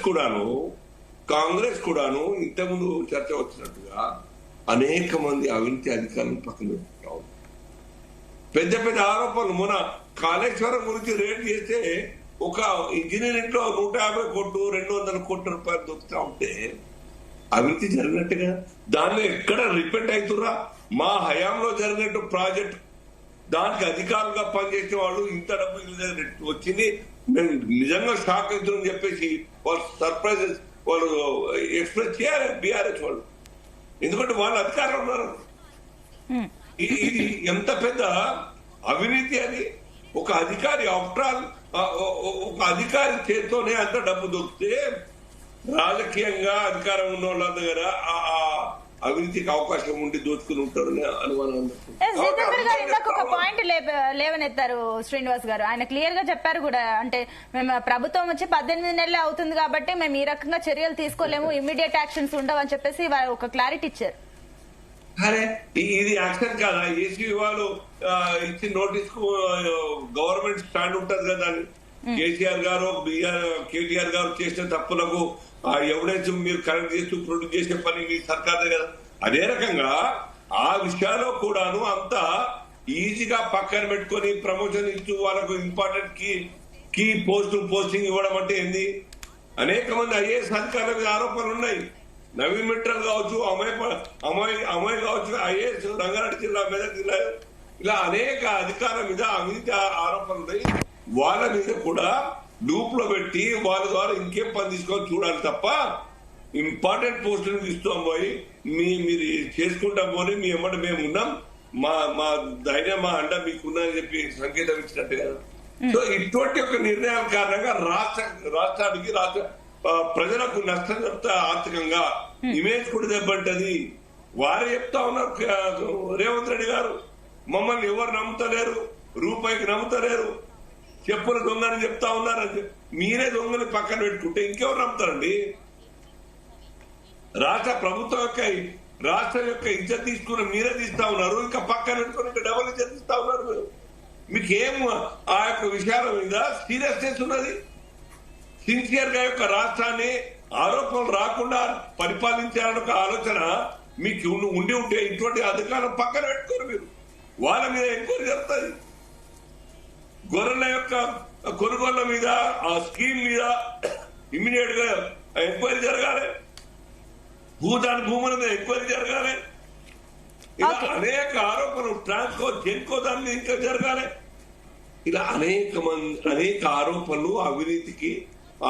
కూడాను ఇంతకుముందు చర్చ వచ్చినట్టుగా అనేక మంది అవినీతి అధికారులను పక్కన పెట్టుకుంటాం. పెద్ద పెద్ద ఆరోపణలు. మొన్న కాళేశ్వరం గురించి రేట్ చేస్తే ఒక ఇంజనీరింగ్ లో 150 కోట్లు 200 కోట్ల రూపాయలు దొరుకుతా ఉంటే అవినీతి జరిగినట్టుగా దానిలో ఎక్కడ రిపెంట్ అవుతురా? మా హయాంలో జరిగినట్టు ప్రాజెక్ట్ దానికి అధికారులుగా పనిచేసే వాళ్ళు ఇంత డబ్బు వచ్చింది, మేము నిజంగా షాక్ అవుతుందని చెప్పేసి వాళ్ళు సర్ప్రైజెస్ వాళ్ళు ఎక్స్ప్రెస్ చేయాలి బీఆర్ఎస్ వాళ్ళు. ఎందుకంటే వాళ్ళు అధికారులు ఉన్నారు. ఇది ఎంత పెద్ద అవినీతి అని. ఒక అధికారి ఆఫ్టర్ ఆల్ ఒక అధికారి చేతితోనే అంత డబ్బు దొరికితే రాజకీయంగా అధికారం ఉన్న వాళ్ళ దగ్గర అవినీతికి అవకాశం ఉండి దోచుకుని ఉంటారని అనుమానం. ఒక పాయింట్ లేవనెత్తారు శ్రీనివాస్ గారు. ఆయన క్లియర్ గా చెప్పారు కూడా, అంటే మేము ప్రభుత్వం వచ్చి 18 నెలలు అవుతుంది కాబట్టి మేము ఈ రకంగా చర్యలు తీసుకోలేము, ఇమ్మీడియట్ యాక్షన్స్ ఉండవు అని చెప్పేసి ఒక క్లారిటీ ఇచ్చారు. అరే ఇది యాక్షన్ కాదా? ఏసీ వాళ్ళు ఇచ్చిన నోటీస్ కు గవర్నమెంట్ స్టాండ్ ఉంటది కదా అని. కేటీఆర్ గారు చేసిన తప్పులకు ఎవిడెన్స్ మీరు కరెక్ట్ చేస్తూ ప్రొడ్యూస్ చేసే పని మీ సర్కార్ కదా. అదే రకంగా ఆ విషయాల్లో కూడాను అంతా ఈజీగా పక్కన పెట్టుకొని ప్రమోషన్ ఇస్తూ వాళ్ళకు ఇంపార్టెంట్ కీ పోస్టింగ్ ఇవ్వడం అంటే ఏంది? అనేక మంది ఐఏఎస్ అధికారుల మీద ఆరోపణలు ఉన్నాయి. నవీన్ మిట్టల్ కావచ్చు, అమయ్ కావచ్చు, ఐఏఎస్ రంగారెడ్డి జిల్లా, మెదక్ జిల్లా, ఇలా అనేక అధికారుల మీద అవినీతి ఆరోపణలు ఉన్నాయి. వాళ్ళ మీద కూడా లూప్ లో పెట్టి వాళ్ళ ద్వారా ఇంకేం పని తీసుకొని చూడాలి తప్ప ఇంపార్టెంట్ పోస్టులు తీస్తాం పోయి మీరు చేసుకుంటాం పోని మీ ఎమ్మట మేము ఉన్నాం, మా ధైర్యం మా అండ మీకున్నారని చెప్పి సంకేతం ఇచ్చినట్టు కదా. సో ఇటువంటి ఒక నిర్ణయాల కారణంగా రాష్ట్రానికి ప్రజలకు నష్టం చెప్తా, ఆర్థికంగా ఇమేజ్ కూడా దెబ్బంటది. వారే చెప్తా ఉన్నారు రేవంత్ రెడ్డి గారు, మమ్మల్ని ఎవరు నమ్ముతలేరు, రూపాయికి నమ్ముతలేరు, చెప్పుల దొంగని చెప్తా ఉన్నారు. మీరే దొంగని పక్కన పెట్టుకుంటే ఇంకెవరు నమ్ముతారండి? రాష్ట్ర ప్రభుత్వం రాష్ట్రం యొక్క ఇజ్జత్ తీసుకుని మీరే తీస్తా ఉన్నారు, ఇంకా పక్కన పెట్టుకుని ఇంకా డబుల్ ఇజ్జత్ ఇస్తా ఉన్నారు మీరు. మీకేం ఆ యొక్క విషయాల మీద సీరియస్నెస్ ఉన్నది? సిన్సియర్ గా యొక్క రాష్ట్రాన్ని ఆరోపణలు రాకుండా పరిపాలించాలన్న ఒక ఆలోచన మీకు ఉండి ఉంటే ఇటువంటి అధికారం పక్కన పెట్టుకోరు మీరు. వాళ్ళ మీద ఎంక్వైరీ జరుగుతుంది. గొర్రెల యొక్క కొనుగోళ్ల మీద, ఆ స్కీమ్ మీద ఇమ్మీడియట్ గా ఎంక్వైరీ జరగాలి. భూముల మీద ఎంక్వైరీ జరగాలి. ఇలా అనేక ఆరోపణలు, ట్రాన్స్కో జెన్కో దాని మీద ఇంకా జరగాలి. ఇలా అనేక ఆరోపణలు, అవినీతికి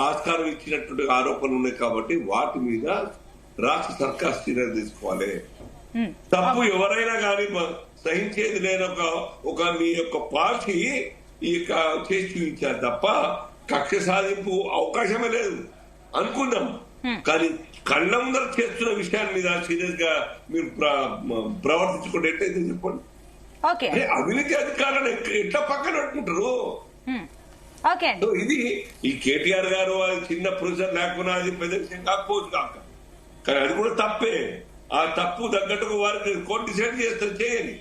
ఆస్కారం ఇచ్చినటువంటి ఆరోపణలు ఉన్నాయి. కాబట్టి వాటి మీద రాష్ట్ర సర్కార్ చర్యలు తీసుకోవాలి. తప్పు ఎవరైనా కానీ సహించేది లేని ఒక మీ యొక్క పార్టీ ఈ చేసి చూపించారు తప్ప కక్ష సాధింపు అవకాశమే లేదు అనుకున్నాం. కానీ కళ్ళ ముందర చేస్తున్న విషయాల మీద సీరియస్ గా మీరు ప్రవర్తించుకుంటే ఎట్లయితే చెప్పండి. అవినీతి అధికారులను ఎట్లా పక్కన పెట్టుకుంటారు? ఇది ఈ కేటీఆర్ గారు చిన్న ప్రొసెస్ లేకున్నా అది పెద్ద విషయం కాకపోవచ్చు కాక, కానీ అది కూడా తప్పే. ఆ తప్పు తగ్గట్టుగా వారికి కోర్టు డిసైడ్ చేస్తారు, చేయండి.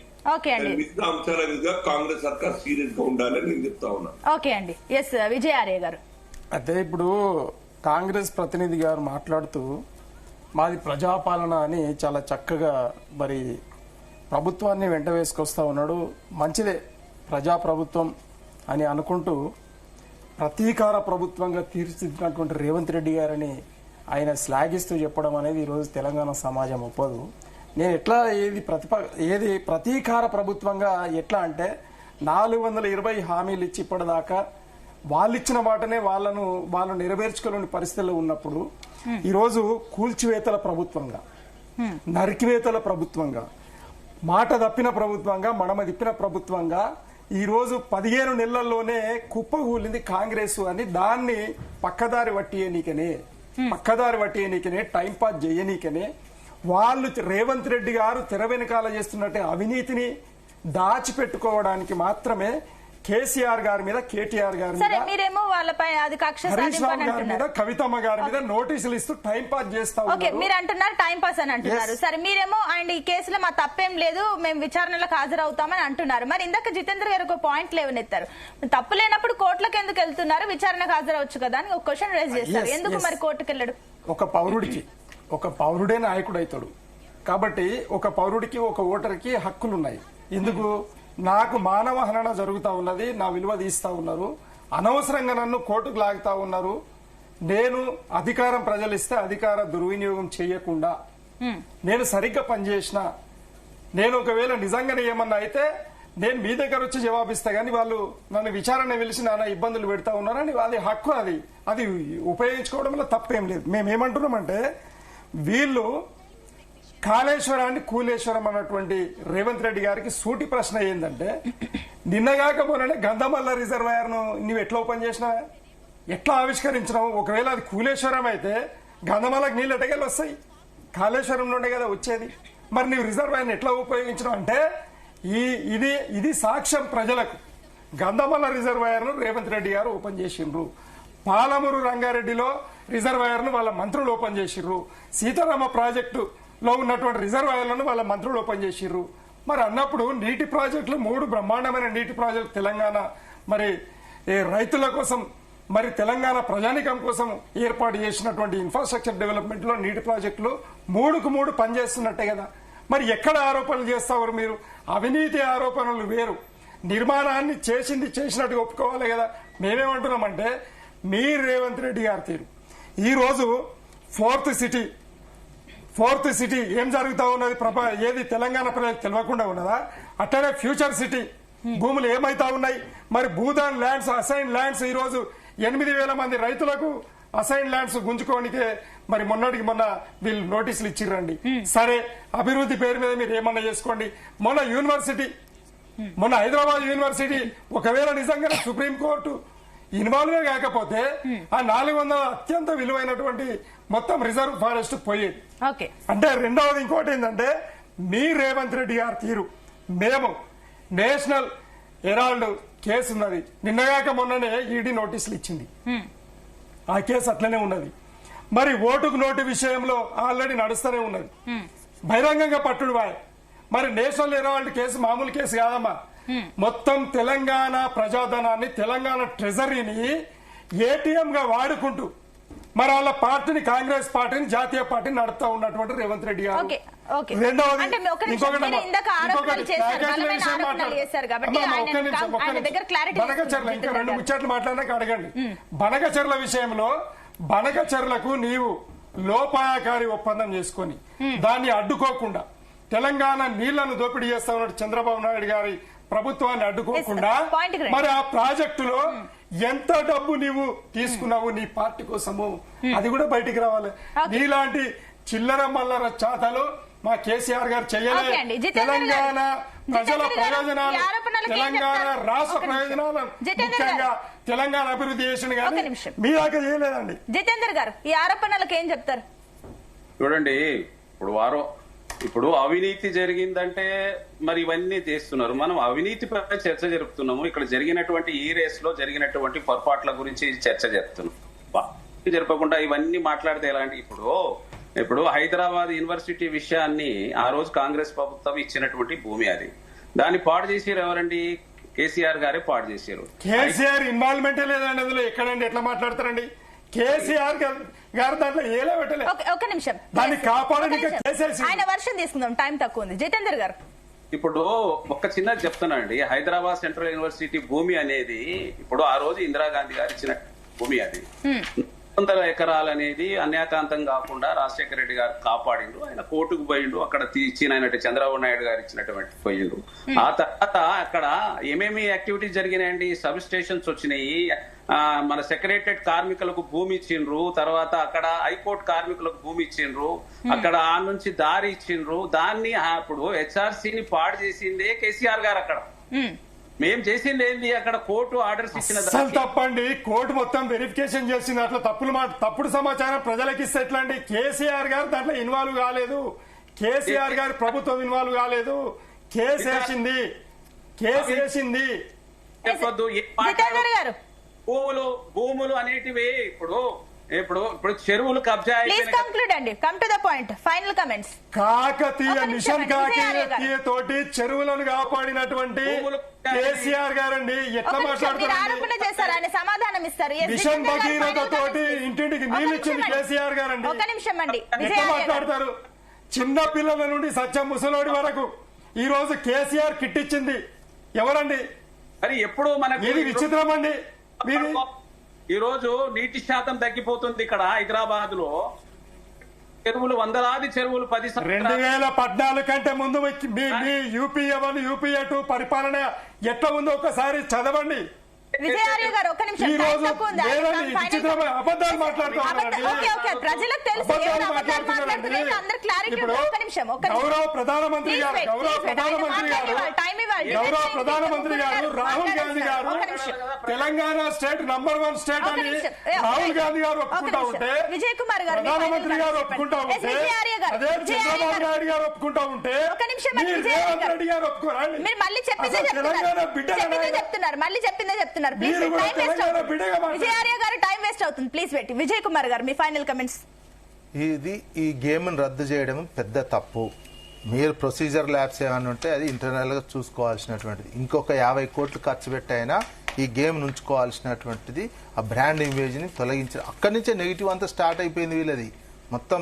మిగతా అంశాల మీద కాంగ్రెస్ సర్కార్ సీరియస్ గా ఉండాలని నేను చెప్తా ఉన్నా. ఓకే అండి. ఎస్ విజయ్ ఆర్య గారు. అయితే ఇప్పుడు కాంగ్రెస్ ప్రతినిధి గారు మాట్లాడుతూ మాది ప్రజాపాలన అని చాలా చక్కగా మరి ప్రభుత్వాన్ని వెంట వేసుకొస్తా ఉన్నాడు. మంచిదే, ప్రజాప్రభుత్వం అని అనుకుంటూ ప్రతీకార ప్రభుత్వంగా తీర్చిదిద్దినటువంటి రేవంత్ రెడ్డి గారిని ఆయన శ్లాఘిస్తూ చెప్పడం అనేది ఈరోజు తెలంగాణ సమాజం ఒప్పదు. నేను ఎట్లా ఏది ప్రతీకార ప్రభుత్వంగా ఎట్లా అంటే 420 హామీలు ఇచ్చి ఇప్పటిదాకా వాళ్ళు ఇచ్చిన మాటనే వాళ్ళు నెరవేర్చుకోలేని పరిస్థితుల్లో ఉన్నప్పుడు ఈరోజు కూల్చివేతల ప్రభుత్వంగా, నరికివేతల ప్రభుత్వంగా, మాట తప్పిన ప్రభుత్వంగా, మడమ తిప్పిన ప్రభుత్వంగా ఈరోజు 15 నెలల్లోనే కుప్పగూలింది కాంగ్రెస్ అని దాన్ని పక్కదారి పట్టియనీకనే టైంపాస్ చేయనీకనే వాళ్ళు రేవంత్ రెడ్డి గారు తెర వెనకాల చేస్తున్నట్టే అవినీతిని దాచిపెట్టుకోవడానికి మాత్రమే కేసీఆర్ గారి మీద, కేటీఆర్ గారి మీద, హరీష్ రావు గారి మీద, కవితమ్మ గారి మీద నోటీసులు ఇస్తూ టైం పాస్ చేస్తా ఉన్నారు. మీరు అంటున్నారు టైం పాస్ అని అంటున్నారు. సరే, మీరేమో అండ్ ఈ కేసులో మా తప్పేం లేదు, మేము విచారణలకు హాజరవుతామని అంటున్నారు. మరి ఇందాక జితేంద్ర గారు ఒక పాయింట్ లేవనెత్తారు, తప్పు లేనప్పుడు కోర్టులకు ఎందుకు వెళ్తున్నారు, విచారణకు హాజరవచ్చు కదా అని ఒక క్వశ్చన్ రేజ్ చేస్తారు. ఎందుకు మరి కోర్టుకు వెళ్ళడు? ఒక పౌరుడే నాయకుడు అవుతాడు కాబట్టి ఒక పౌరుడికి, ఒక ఓటర్కి హక్కులున్నాయి. ఎందుకు? నాకు మానవ హనన జరుగుతా ఉన్నది, నా విలువ తీస్తా ఉన్నారు, అనవసరంగా నన్ను కోర్టుకు లాగుతా ఉన్నారు. నేను అధికారం ప్రజలు ఇస్తే అధికార దుర్వినియోగం చేయకుండా నేను సరిగ్గా పనిచేసిన, నేను ఒకవేళ నిజంగానే ఏమన్నా అయితే నేను మీ దగ్గర వచ్చి జవాబిస్తా, గానీ వాళ్ళు నన్ను విచారణ పిలిచి నానా ఇబ్బందులు పెడతా ఉన్నారని అది హక్కు, అది ఉపయోగించుకోవడం వల్ల తప్పేం లేదు. మేమేమంటున్నామంటే వీళ్ళు కాళేశ్వరాన్ని కూలేశ్వరం అన్నటువంటి రేవంత్ రెడ్డి గారికి సూటి ప్రశ్న ఏంటంటే, నిన్నగాక మొన్ననే గంధమల్ల రిజర్వాయర్ ను నువ్వు ఎట్లా ఓపెన్ చేసినావా, ఎట్లా ఆవిష్కరించినావు? ఒకవేళ అది కూలేశ్వరం అయితే గంధమల్లకి నీళ్ళు ఎటకెళ్ళి వస్తాయి, కాళేశ్వరంలోనే కదా వచ్చేది. మరి నువ్వు రిజర్వాయర్ ఎట్లా ఉపయోగించినావు అంటే ఇది సాక్ష్యం ప్రజలకు. గంధమల్ల రిజర్వాయర్ ను రేవంత్ రెడ్డి గారు ఓపెన్ చేసిండ్రు, పాలమూరు రంగారెడ్డిలో రిజర్వాయర్ ను వాళ్ళ మంత్రులు ఓపెన్ చేసిర్రు, సీతారామ ప్రాజెక్టు లో ఉన్నటువంటి రిజర్వాయర్లను వాళ్ళ మంత్రులు ఓపెన్ చేసిర్రు. మరి అన్నప్పుడు నీటి ప్రాజెక్టులు 3 బ్రహ్మాండమైన నీటి ప్రాజెక్టు తెలంగాణ మరి రైతుల కోసం, మరి తెలంగాణ ప్రజానికం కోసం ఏర్పాటు చేసినటువంటి ఇన్ఫ్రాస్ట్రక్చర్ డెవలప్మెంట్ లో నీటి ప్రాజెక్టులు 3కు 3 పనిచేస్తున్నట్టే కదా. మరి ఎక్కడ ఆరోపణలు చేస్తావారు మీరు? అవినీతి ఆరోపణలు వేరు, నిర్మాణాన్ని చేసినట్టుగా ఒప్పుకోవాలి కదా. మేమేమంటున్నామంటే మీ రేవంత్ రెడ్డి గారి తీరు ఈ రోజు ఫోర్త్ సిటీ ఏం జరుగుతా ఉన్నది, ఏది తెలంగాణ ప్రజలకు తెలియకుండా ఉన్నదా? అట్లనే ఫ్యూచర్ సిటీ భూములు ఏమైతా ఉన్నాయి, మరి భూదాన్ ల్యాండ్స్, అసైన్ ల్యాండ్స్ ఈ రోజు 8,000 మంది రైతులకు అసైన్ ల్యాండ్స్ గుంజుకోనికే మరి మొన్నటికి మొన్న వీళ్ళు నోటీసులు ఇచ్చిర్రండి. సరే, అభివృద్ధి పేరు మీద మీరు ఏమన్నా చేసుకోండి. మొన్న హైదరాబాద్ యూనివర్సిటీ ఒకవేళ నిజంగా సుప్రీంకోర్టు ఇన్వాల్వ్ కాకపోతే ఆ 400 అత్యంత విలువైనటువంటి మొత్తం రిజర్వ్ ఫారెస్ట్ పోయేది. అంటే రెండవది ఇంకోటి ఏంటంటే మీ రేవంత్ రెడ్డి గారి తీరు. మేము నేషనల్ హెరాల్డ్ కేసు ఉన్నది, నిన్నగాక మొన్ననే ఈడీ నోటీసులు ఇచ్చింది, ఆ కేసు అట్లనే ఉన్నది. మరి ఓటుకు నోటు విషయంలో ఆల్రెడీ నడుస్తూనే ఉన్నది, బహిరంగంగా పట్టుడు బాయ్. మరి నేషనల్ హెరాల్డ్ కేసు మామూలు కేసు కాదమ్మా. మొత్తం తెలంగాణ ప్రజాధనాన్ని, తెలంగాణ ట్రెజరీని ఏటీఎం గా వాడుకుంటూ మరి వాళ్ళ పార్టీని, కాంగ్రెస్ పార్టీని, జాతీయ పార్టీని నడుపుతా ఉన్నటువంటి రేవంత్ రెడ్డి గారు. రెండవది బనకచర్ల, ఇంకా 2 ముచ్చట్లు మాట్లాడినాక అడగండి. బనకచర్ల విషయంలో బనకచర్లకు నీవు లోపాయకారి ఒప్పందం చేసుకొని దాన్ని అడ్డుకోకుండా తెలంగాణ నీళ్లను దోపిడీ చేస్తా ఉన్న చంద్రబాబు నాయుడు గారి ప్రభుత్వాన్ని అడ్డుకోకుండా మరి ఆ ప్రాజెక్టులో ఎంత డబ్బు నీవు తీసుకున్నావు నీ పార్టీ కోసము అది కూడా బయటికి రావాలి. నీలాంటి చిల్లర మల్లర చాతలు మా కేసీఆర్ గారు చేయలేదు. తెలంగాణ ప్రజల ప్రయోజనాలు, తెలంగాణ రాష్ట్ర ప్రయోజనాలు, ముఖ్యంగా తెలంగాణ అభివృద్ధి చేసిన కానీ మీ దాకా చేయలేదండి. జితేందర్ గారు ఈ ఆరోపణలకు ఏం చెప్తారు? చూడండి, ఇప్పుడు అవినీతి జరిగిందంటే మరి ఇవన్నీ చేస్తున్నారు. మనం అవినీతిపై చర్చ జరుపుతున్నాము. ఇక్కడ జరిగినటువంటి ఈ రేస్ లో జరిగినటువంటి పొరపాట్ల గురించి చర్చ జరుపుతున్నాం. జరపకుండా ఇవన్నీ మాట్లాడితే ఎలాంటి? ఇప్పుడు హైదరాబాద్ యూనివర్సిటీ విషయాన్ని ఆ రోజు కాంగ్రెస్ ప్రభుత్వం ఇచ్చినటువంటి భూమి, అది దాన్ని పాడు చేసారు ఎవరండి? కేసీఆర్ గారే పాడు చేశారు. కేసీఆర్ ఇన్వాల్వ్మెంటే లేదండి అందులో. ఎక్కడండి ఎట్లా మాట్లాడతారండి? కేసీఆర్ గారు దాంట్లో ఏలో పెట్టలేదు. ఒక నిమిషం, దాన్ని కాపాడడానికి ఆయన వర్షం తీసుకుందాం, టైం తక్కువ ఉంది. జితేందర్ గారు ఇప్పుడు ఒక్క చిన్నది చెప్తానండి. హైదరాబాద్ సెంట్రల్ యూనివర్సిటీ భూమి అనేది ఇప్పుడు ఆ రోజు ఇందిరాగాంధీ గారు ఇచ్చిన భూమి, అది 100 ఎకరాలు అనేది అన్యాకాంతం కాకుండా రాజశేఖర రెడ్డి గారు కాపాడిండు. ఆయన కోర్టుకు పోయిండు, అక్కడ ఇచ్చిన చంద్రబాబు నాయుడు గారు ఇచ్చినటువంటి పోయిండు. ఆ తర్వాత అక్కడ ఏమేమి యాక్టివిటీస్ జరిగినాయండి? సబ్ స్టేషన్స్ వచ్చినాయి, మన సెక్రటరియట్ కార్మికులకు భూమి ఇచ్చిండ్రు, తర్వాత అక్కడ హైకోర్టు కార్మికులకు భూమి ఇచ్చిండ్రు, అక్కడ ఆ నుంచి దారి ఇచ్చిండ్రు. దాన్ని ఇప్పుడు హెచ్ఆర్సీని పాడు చేసిందే కేసీఆర్ గారు. అక్కడ మేం చేసింది ఏంది? అక్కడ కోర్టు ఆర్డర్స్ ఇచ్చిన తప్పండి. కోర్టు మొత్తం వెరిఫికేషన్ చేసింది. అట్లా తప్పుడు సమాచారం ప్రజలకు ఇస్తే ఎట్లా అండి? కేసీఆర్ గారు దాంట్లో ఇన్వాల్వ్ కాలేదు, కేసీఆర్ గారి ప్రభుత్వం ఇన్వాల్వ్ కాలేదు. కేసు వేసింది. చెప్పొద్దు. భూములు అనేటివి ఇప్పుడు చెరువులు కబ్జా కాకతీయ మిషన్ కాకతీయ తోటి చెరువులను కాపాడినటువంటి కేసీఆర్ గారండి. ఎట్లా మాట్లాడుతున్నారు? మిషన్ భగీరథ తోటి ఇంటింటికి నీళ్ళు ఇచ్చింది కేసీఆర్ గారండి. ఎట్లా మాట్లాడతారు? చిన్న పిల్లల నుండి సత్యం ముసలోడి వరకు ఈ రోజు కేసీఆర్ కిట్ ఇచ్చింది ఎవరండి? మరి ఎప్పుడు మనకి ఇది విచిత్రం అండి. ఈ రోజు నీటి శాతం తగ్గిపోతుంది. ఇక్కడ హైదరాబాద్ లో చెరువులు, వందలాది చెరువులు 2014 కంటే ముందు మీ యూపీఏ 1 యూపీఏ 2 పరిపాలన ఎట్లా ఉందో ఒకసారి చదవండి. విజయార్య గారు ఒక్క నిమిషం, అబద్ధాలు మాట్లాడుతున్నారు. గౌరవ ప్రధానమంత్రి గారు రాహుల్ గాంధీ గారు తెలంగాణ స్టేట్ #1 స్టేట్ అని రాహుల్ గాంధీ గారు ఒప్పుకుంటా ఉంటే, విజయ్ కుమార్ గారు ప్రధానమంత్రి గారు ఒప్పుకుంటా ఉంటే, అదే చంద్రబాబు నాయుడు గారు ఒప్పుకుంటా ఉంటే రేవంత్ రెడ్డి గారు ఒప్పుకోరండి. మీరు మళ్ళీ చెప్పిందే చెప్తున్నారు, మళ్ళీ చెప్పిందే చెప్తున్నారు. విజయార్య గారు టైం వేస్ట్ అవుతుంది. Please wait. విజయ్ కుమార్ గారు మీ ఫైనల్ కమెంట్స్. ఈ గేమ్ రద్దు చేయడం పెద్ద తప్పు. మీరు ప్రొసీజర్ ల్యాబ్స్ ఏమైనా ఉంటే అది ఇంటర్నల్ గా చూసుకోవాల్సినటువంటిది. ఇంకొక 50 కోట్లు ఖర్చు పెట్టైనా ఈ గేమ్ నుంచుకోవాల్సినటువంటిది. ఆ బ్రాండ్ ఇమేజ్ ని తొలగించారు. అక్కడి నుంచే నెగిటివ్ అంతా స్టార్ట్ అయిపోయింది వీళ్ళది. మొత్తం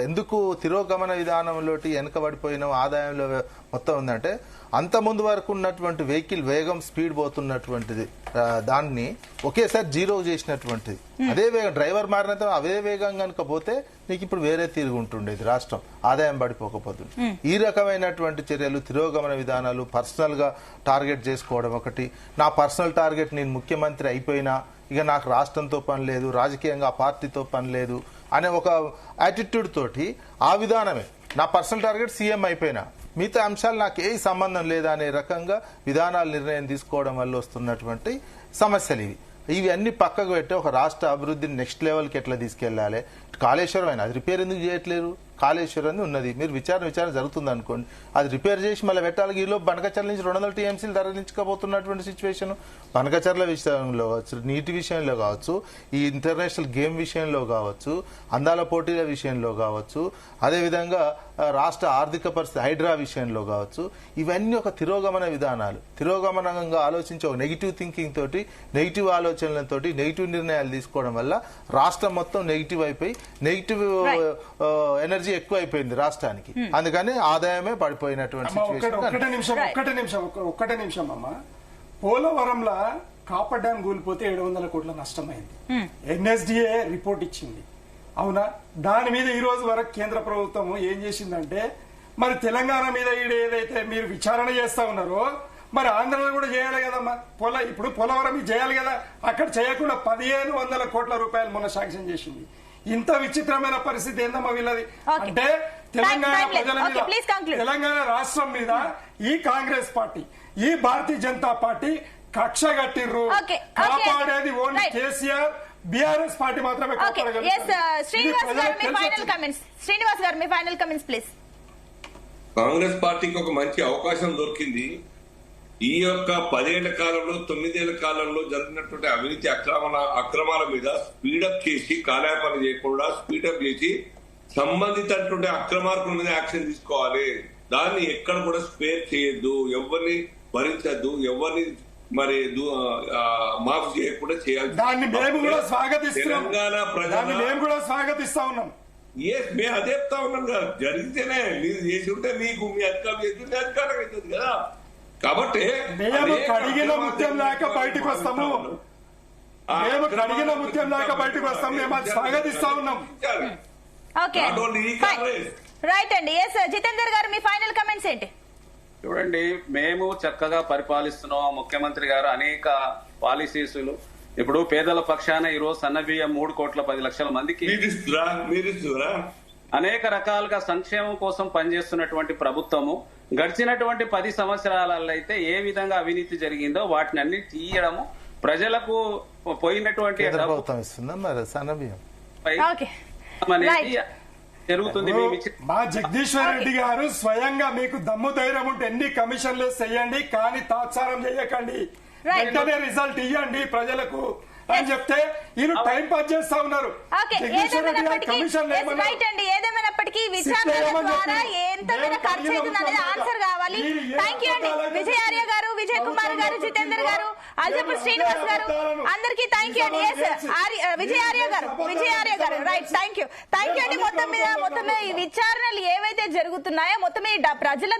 ఎందుకు తిరోగమన విధానంలో వెనకబడిపోయిన ఆదాయంలో మొత్తం ఉందంటే, అంత ముందు వరకు ఉన్నటువంటి వెహికల్ వేగం స్పీడ్ పోతున్నటువంటిది దాన్ని ఒకేసారి జీరో చేసినటువంటిది. అదే వేగం డ్రైవర్ మారినంత అదే వేగం కనుక పోతే నీకు ఇప్పుడు వేరే తిరిగి ఉంటుండేది, రాష్ట్రం ఆదాయం పడిపోకపోతుంది. ఈ రకమైనటువంటి చర్యలు, తిరోగమన విధానాలు, పర్సనల్ గా టార్గెట్ చేసుకోవడం ఒకటి. నా పర్సనల్ టార్గెట్ నేను ముఖ్యమంత్రి అయిపోయినా ఇక నాకు రాష్ట్రంతో పని లేదు, రాజకీయంగా ఆ పార్టీతో పని లేదు అనే ఒక యాటిట్యూడ్ తోటి ఆ విధానమే నా పర్సనల్ టార్గెట్ సీఎం అయిపోయినా మిగతా అంశాలు నాకు ఏ సంబంధం లేదా అనే రకంగా విధానాలు నిర్ణయం తీసుకోవడం వల్ల వస్తున్నటువంటి సమస్యలు ఇవి అన్ని పక్కకు పెట్టి ఒక రాష్ట్ర అభివృద్ధిని నెక్స్ట్ లెవెల్కి ఎట్లా తీసుకెళ్లాలి. కాళేశ్వరం అయినా అది రిపేర్ ఎందుకు చేయట్లేరు? కాళేశ్వరం ఉన్నది, మీరు విచారణ జరుగుతుంది అనుకోండి, అది రిపేర్ చేసి మళ్ళీ పెట్టాలి. ఈలో బనకచర్ల నుంచి 200 టీఎంసీలు తరలించకపోతున్నటువంటి సిచ్యువేషన్ బనకచర్ల విషయంలో కావచ్చు, నీటి విషయంలో కావచ్చు, ఈ ఇంటర్నేషనల్ గేమ్ విషయంలో కావచ్చు, అందాల పోటీల విషయంలో కావచ్చు, అదేవిధంగా రాష్ట్ర ఆర్థిక పరిస్థితి హైడ్రా విషయంలో కావచ్చు, ఇవన్నీ ఒక తిరోగమన విధానాలు. తిరోగమనంగా ఆలోచించి ఒక నెగిటివ్ థింకింగ్ తోటి, నెగిటివ్ ఆలోచనలతోటి నెగిటివ్ నిర్ణయాలు తీసుకోవడం వల్ల రాష్ట్రం మొత్తం నెగిటివ్ అయిపోయి నెగిటివ్ ఎనర్జీ ఎక్కువ అయిపోయింది రాష్ట్రానికి. అందుకని ఆదాయమే పడిపోయినటువంటి ఒక్కటే నిమిషం అమ్మ. పోలవరంలో కాపర్ డ్యాం కూలిపోతే 700 కోట్ల నష్టమైంది. ఎన్ఎస్డిఏ రిపోర్ట్ ఇచ్చింది, అవునా? దాని మీద ఈ రోజు వరకు కేంద్ర ప్రభుత్వం ఏం చేసిందంటే, మరి తెలంగాణ మీద ఏదైతే మీరు విచారణ చేస్తా ఉన్నారో మరి ఆంధ్రలో కూడా చేయాలి కదమ్మా. ఇప్పుడు పోలవరం చేయాలి కదా, అక్కడ చేయకుండా 1500 కోట్ల రూపాయలు మొన్న శాంక్షన్ చేసింది. ఇంత విచిత్రమైన పరిస్థితి ఏందమ్మా వీళ్ళది? అంటే తెలంగాణ ప్రజల మీద, తెలంగాణ రాష్ట్రం మీద ఈ కాంగ్రెస్ పార్టీ, ఈ భారతీయ జనతా పార్టీ కక్ష కట్టిర్రు. కాపాడేది ఓన్లీ కేసీఆర్, బీఆర్ఎస్ పార్టీ మాత్రమే కాపాడగలరు. శ్రీనివాస్ గారు మీ ఫైనల్ కమెంట్స్ ప్లీజ్. కాంగ్రెస్ పార్టీకి ఒక మంచి అవకాశం దొరికింది. ఈ యొక్క 10 ఏళ్ల కాలంలో 9 ఏళ్ల కాలంలో జరిగినటువంటి అవినీతి అక్రమాల మీద స్పీడప్ చేసి, కాలయాపన చేయకుండా స్పీడప్ చేసి సంబంధితటువంటి అక్రమార్కుల మీద యాక్షన్ తీసుకోవాలి. దాన్ని ఎక్కడ కూడా స్పేర్ చేయొద్దు, ఎవరిని భరించద్దు, ఎవరిని మరి మాఫ్ చేయకుండా చేయాలి. దాన్ని మేము కూడా స్వాగతిస్తున్నాం. తెలంగాణ ప్రజలు మేము కూడా స్వాగతిస్తా ఉన్నాం. మేము అదే చెప్తా ఉన్నాం కదా, జరిగితేనే మీరు చేసి ఉంటే మీకు మీ అధికారం చేస్తుంటే అధికారం అవుతుంది కదా. కాబట్టి మేము కడిగిన ముత్యం లేక బయటకు వస్తాము, మేము కడిగిన ముత్యం లేక బయటకు వస్తాము, మేము అది స్వాగతిస్తా ఉన్నాం. రైట్ అండి. జితేందర్ గారు మీ ఫైనల్ కమెంట్స్ ఏంటి? చూడండి, మేము చక్కగా పరిపాలిస్తున్నాం. ముఖ్యమంత్రి గారు అనేక పాలసీసులు, ఇప్పుడు పేదల పక్షాన ఈ రోజు సన్నబియ్యం 3,10,00,000 మందికి అనేక రకాలుగా సంక్షేమం కోసం పనిచేస్తున్నటువంటి ప్రభుత్వము గడిచినటువంటి 10 సంవత్సరాలలో అయితే ఏ విధంగా అవినీతి జరిగిందో వాటిని అన్ని తీయడము, ప్రజలకు పోయినటువంటి జరుగుతుంది. మా జగదీశ్వర్ రెడ్డి గారు స్వయంగా మీకు దమ్ము ధైర్యం ఉంటే ఎన్ని కమిషన్లు చేయండి, కానీ తాత్సారం చేయకండి, వెంటనే రిజల్ట్ ఇవ్వండి ప్రజలకు అని చెప్తే ఈయన టైం పాస్ చేస్తా ఉన్నారు. ఏదేమైనప్పటికీ విచారణ ద్వారా ఎంత ఖర్చు అవుతుంది అనేది ఆన్సర్ కావాలి. థ్యాంక్ యూ అండి. విజయ్ ఆర్య గారు, విజయ్ కుమార్ గారు, జితేందర్ గారు, అల్జపూర్ శ్రీనివాస్ గారు, అందరికీ థ్యాంక్ యూ అండి. విజయ్ ఆర్య గారు రైట్, థ్యాంక్ యూ అండి. మొత్తం మీద ఈ విచారణలు ఏవైతే జరుగుతున్నాయో మొత్తం ఈ ప్రజల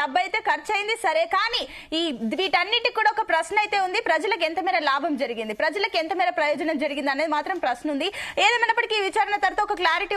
డబ్బు అయితే ఖర్చు అయింది సరే, కానీ ఈ వీటన్నిటికి కూడా ఒక ప్రశ్న అయితే ఉంది. ప్రజలకు ఎంత మేర లాభం జరిగింది, ప్రజలకు ఎంత మేర ప్రయోజనం జరిగింది అనేది మాత్రం ప్రశ్న ఉంది. ఏదేమైనప్పటికీ ఈ విచారణ తర్వాత ఒక క్లారిటీ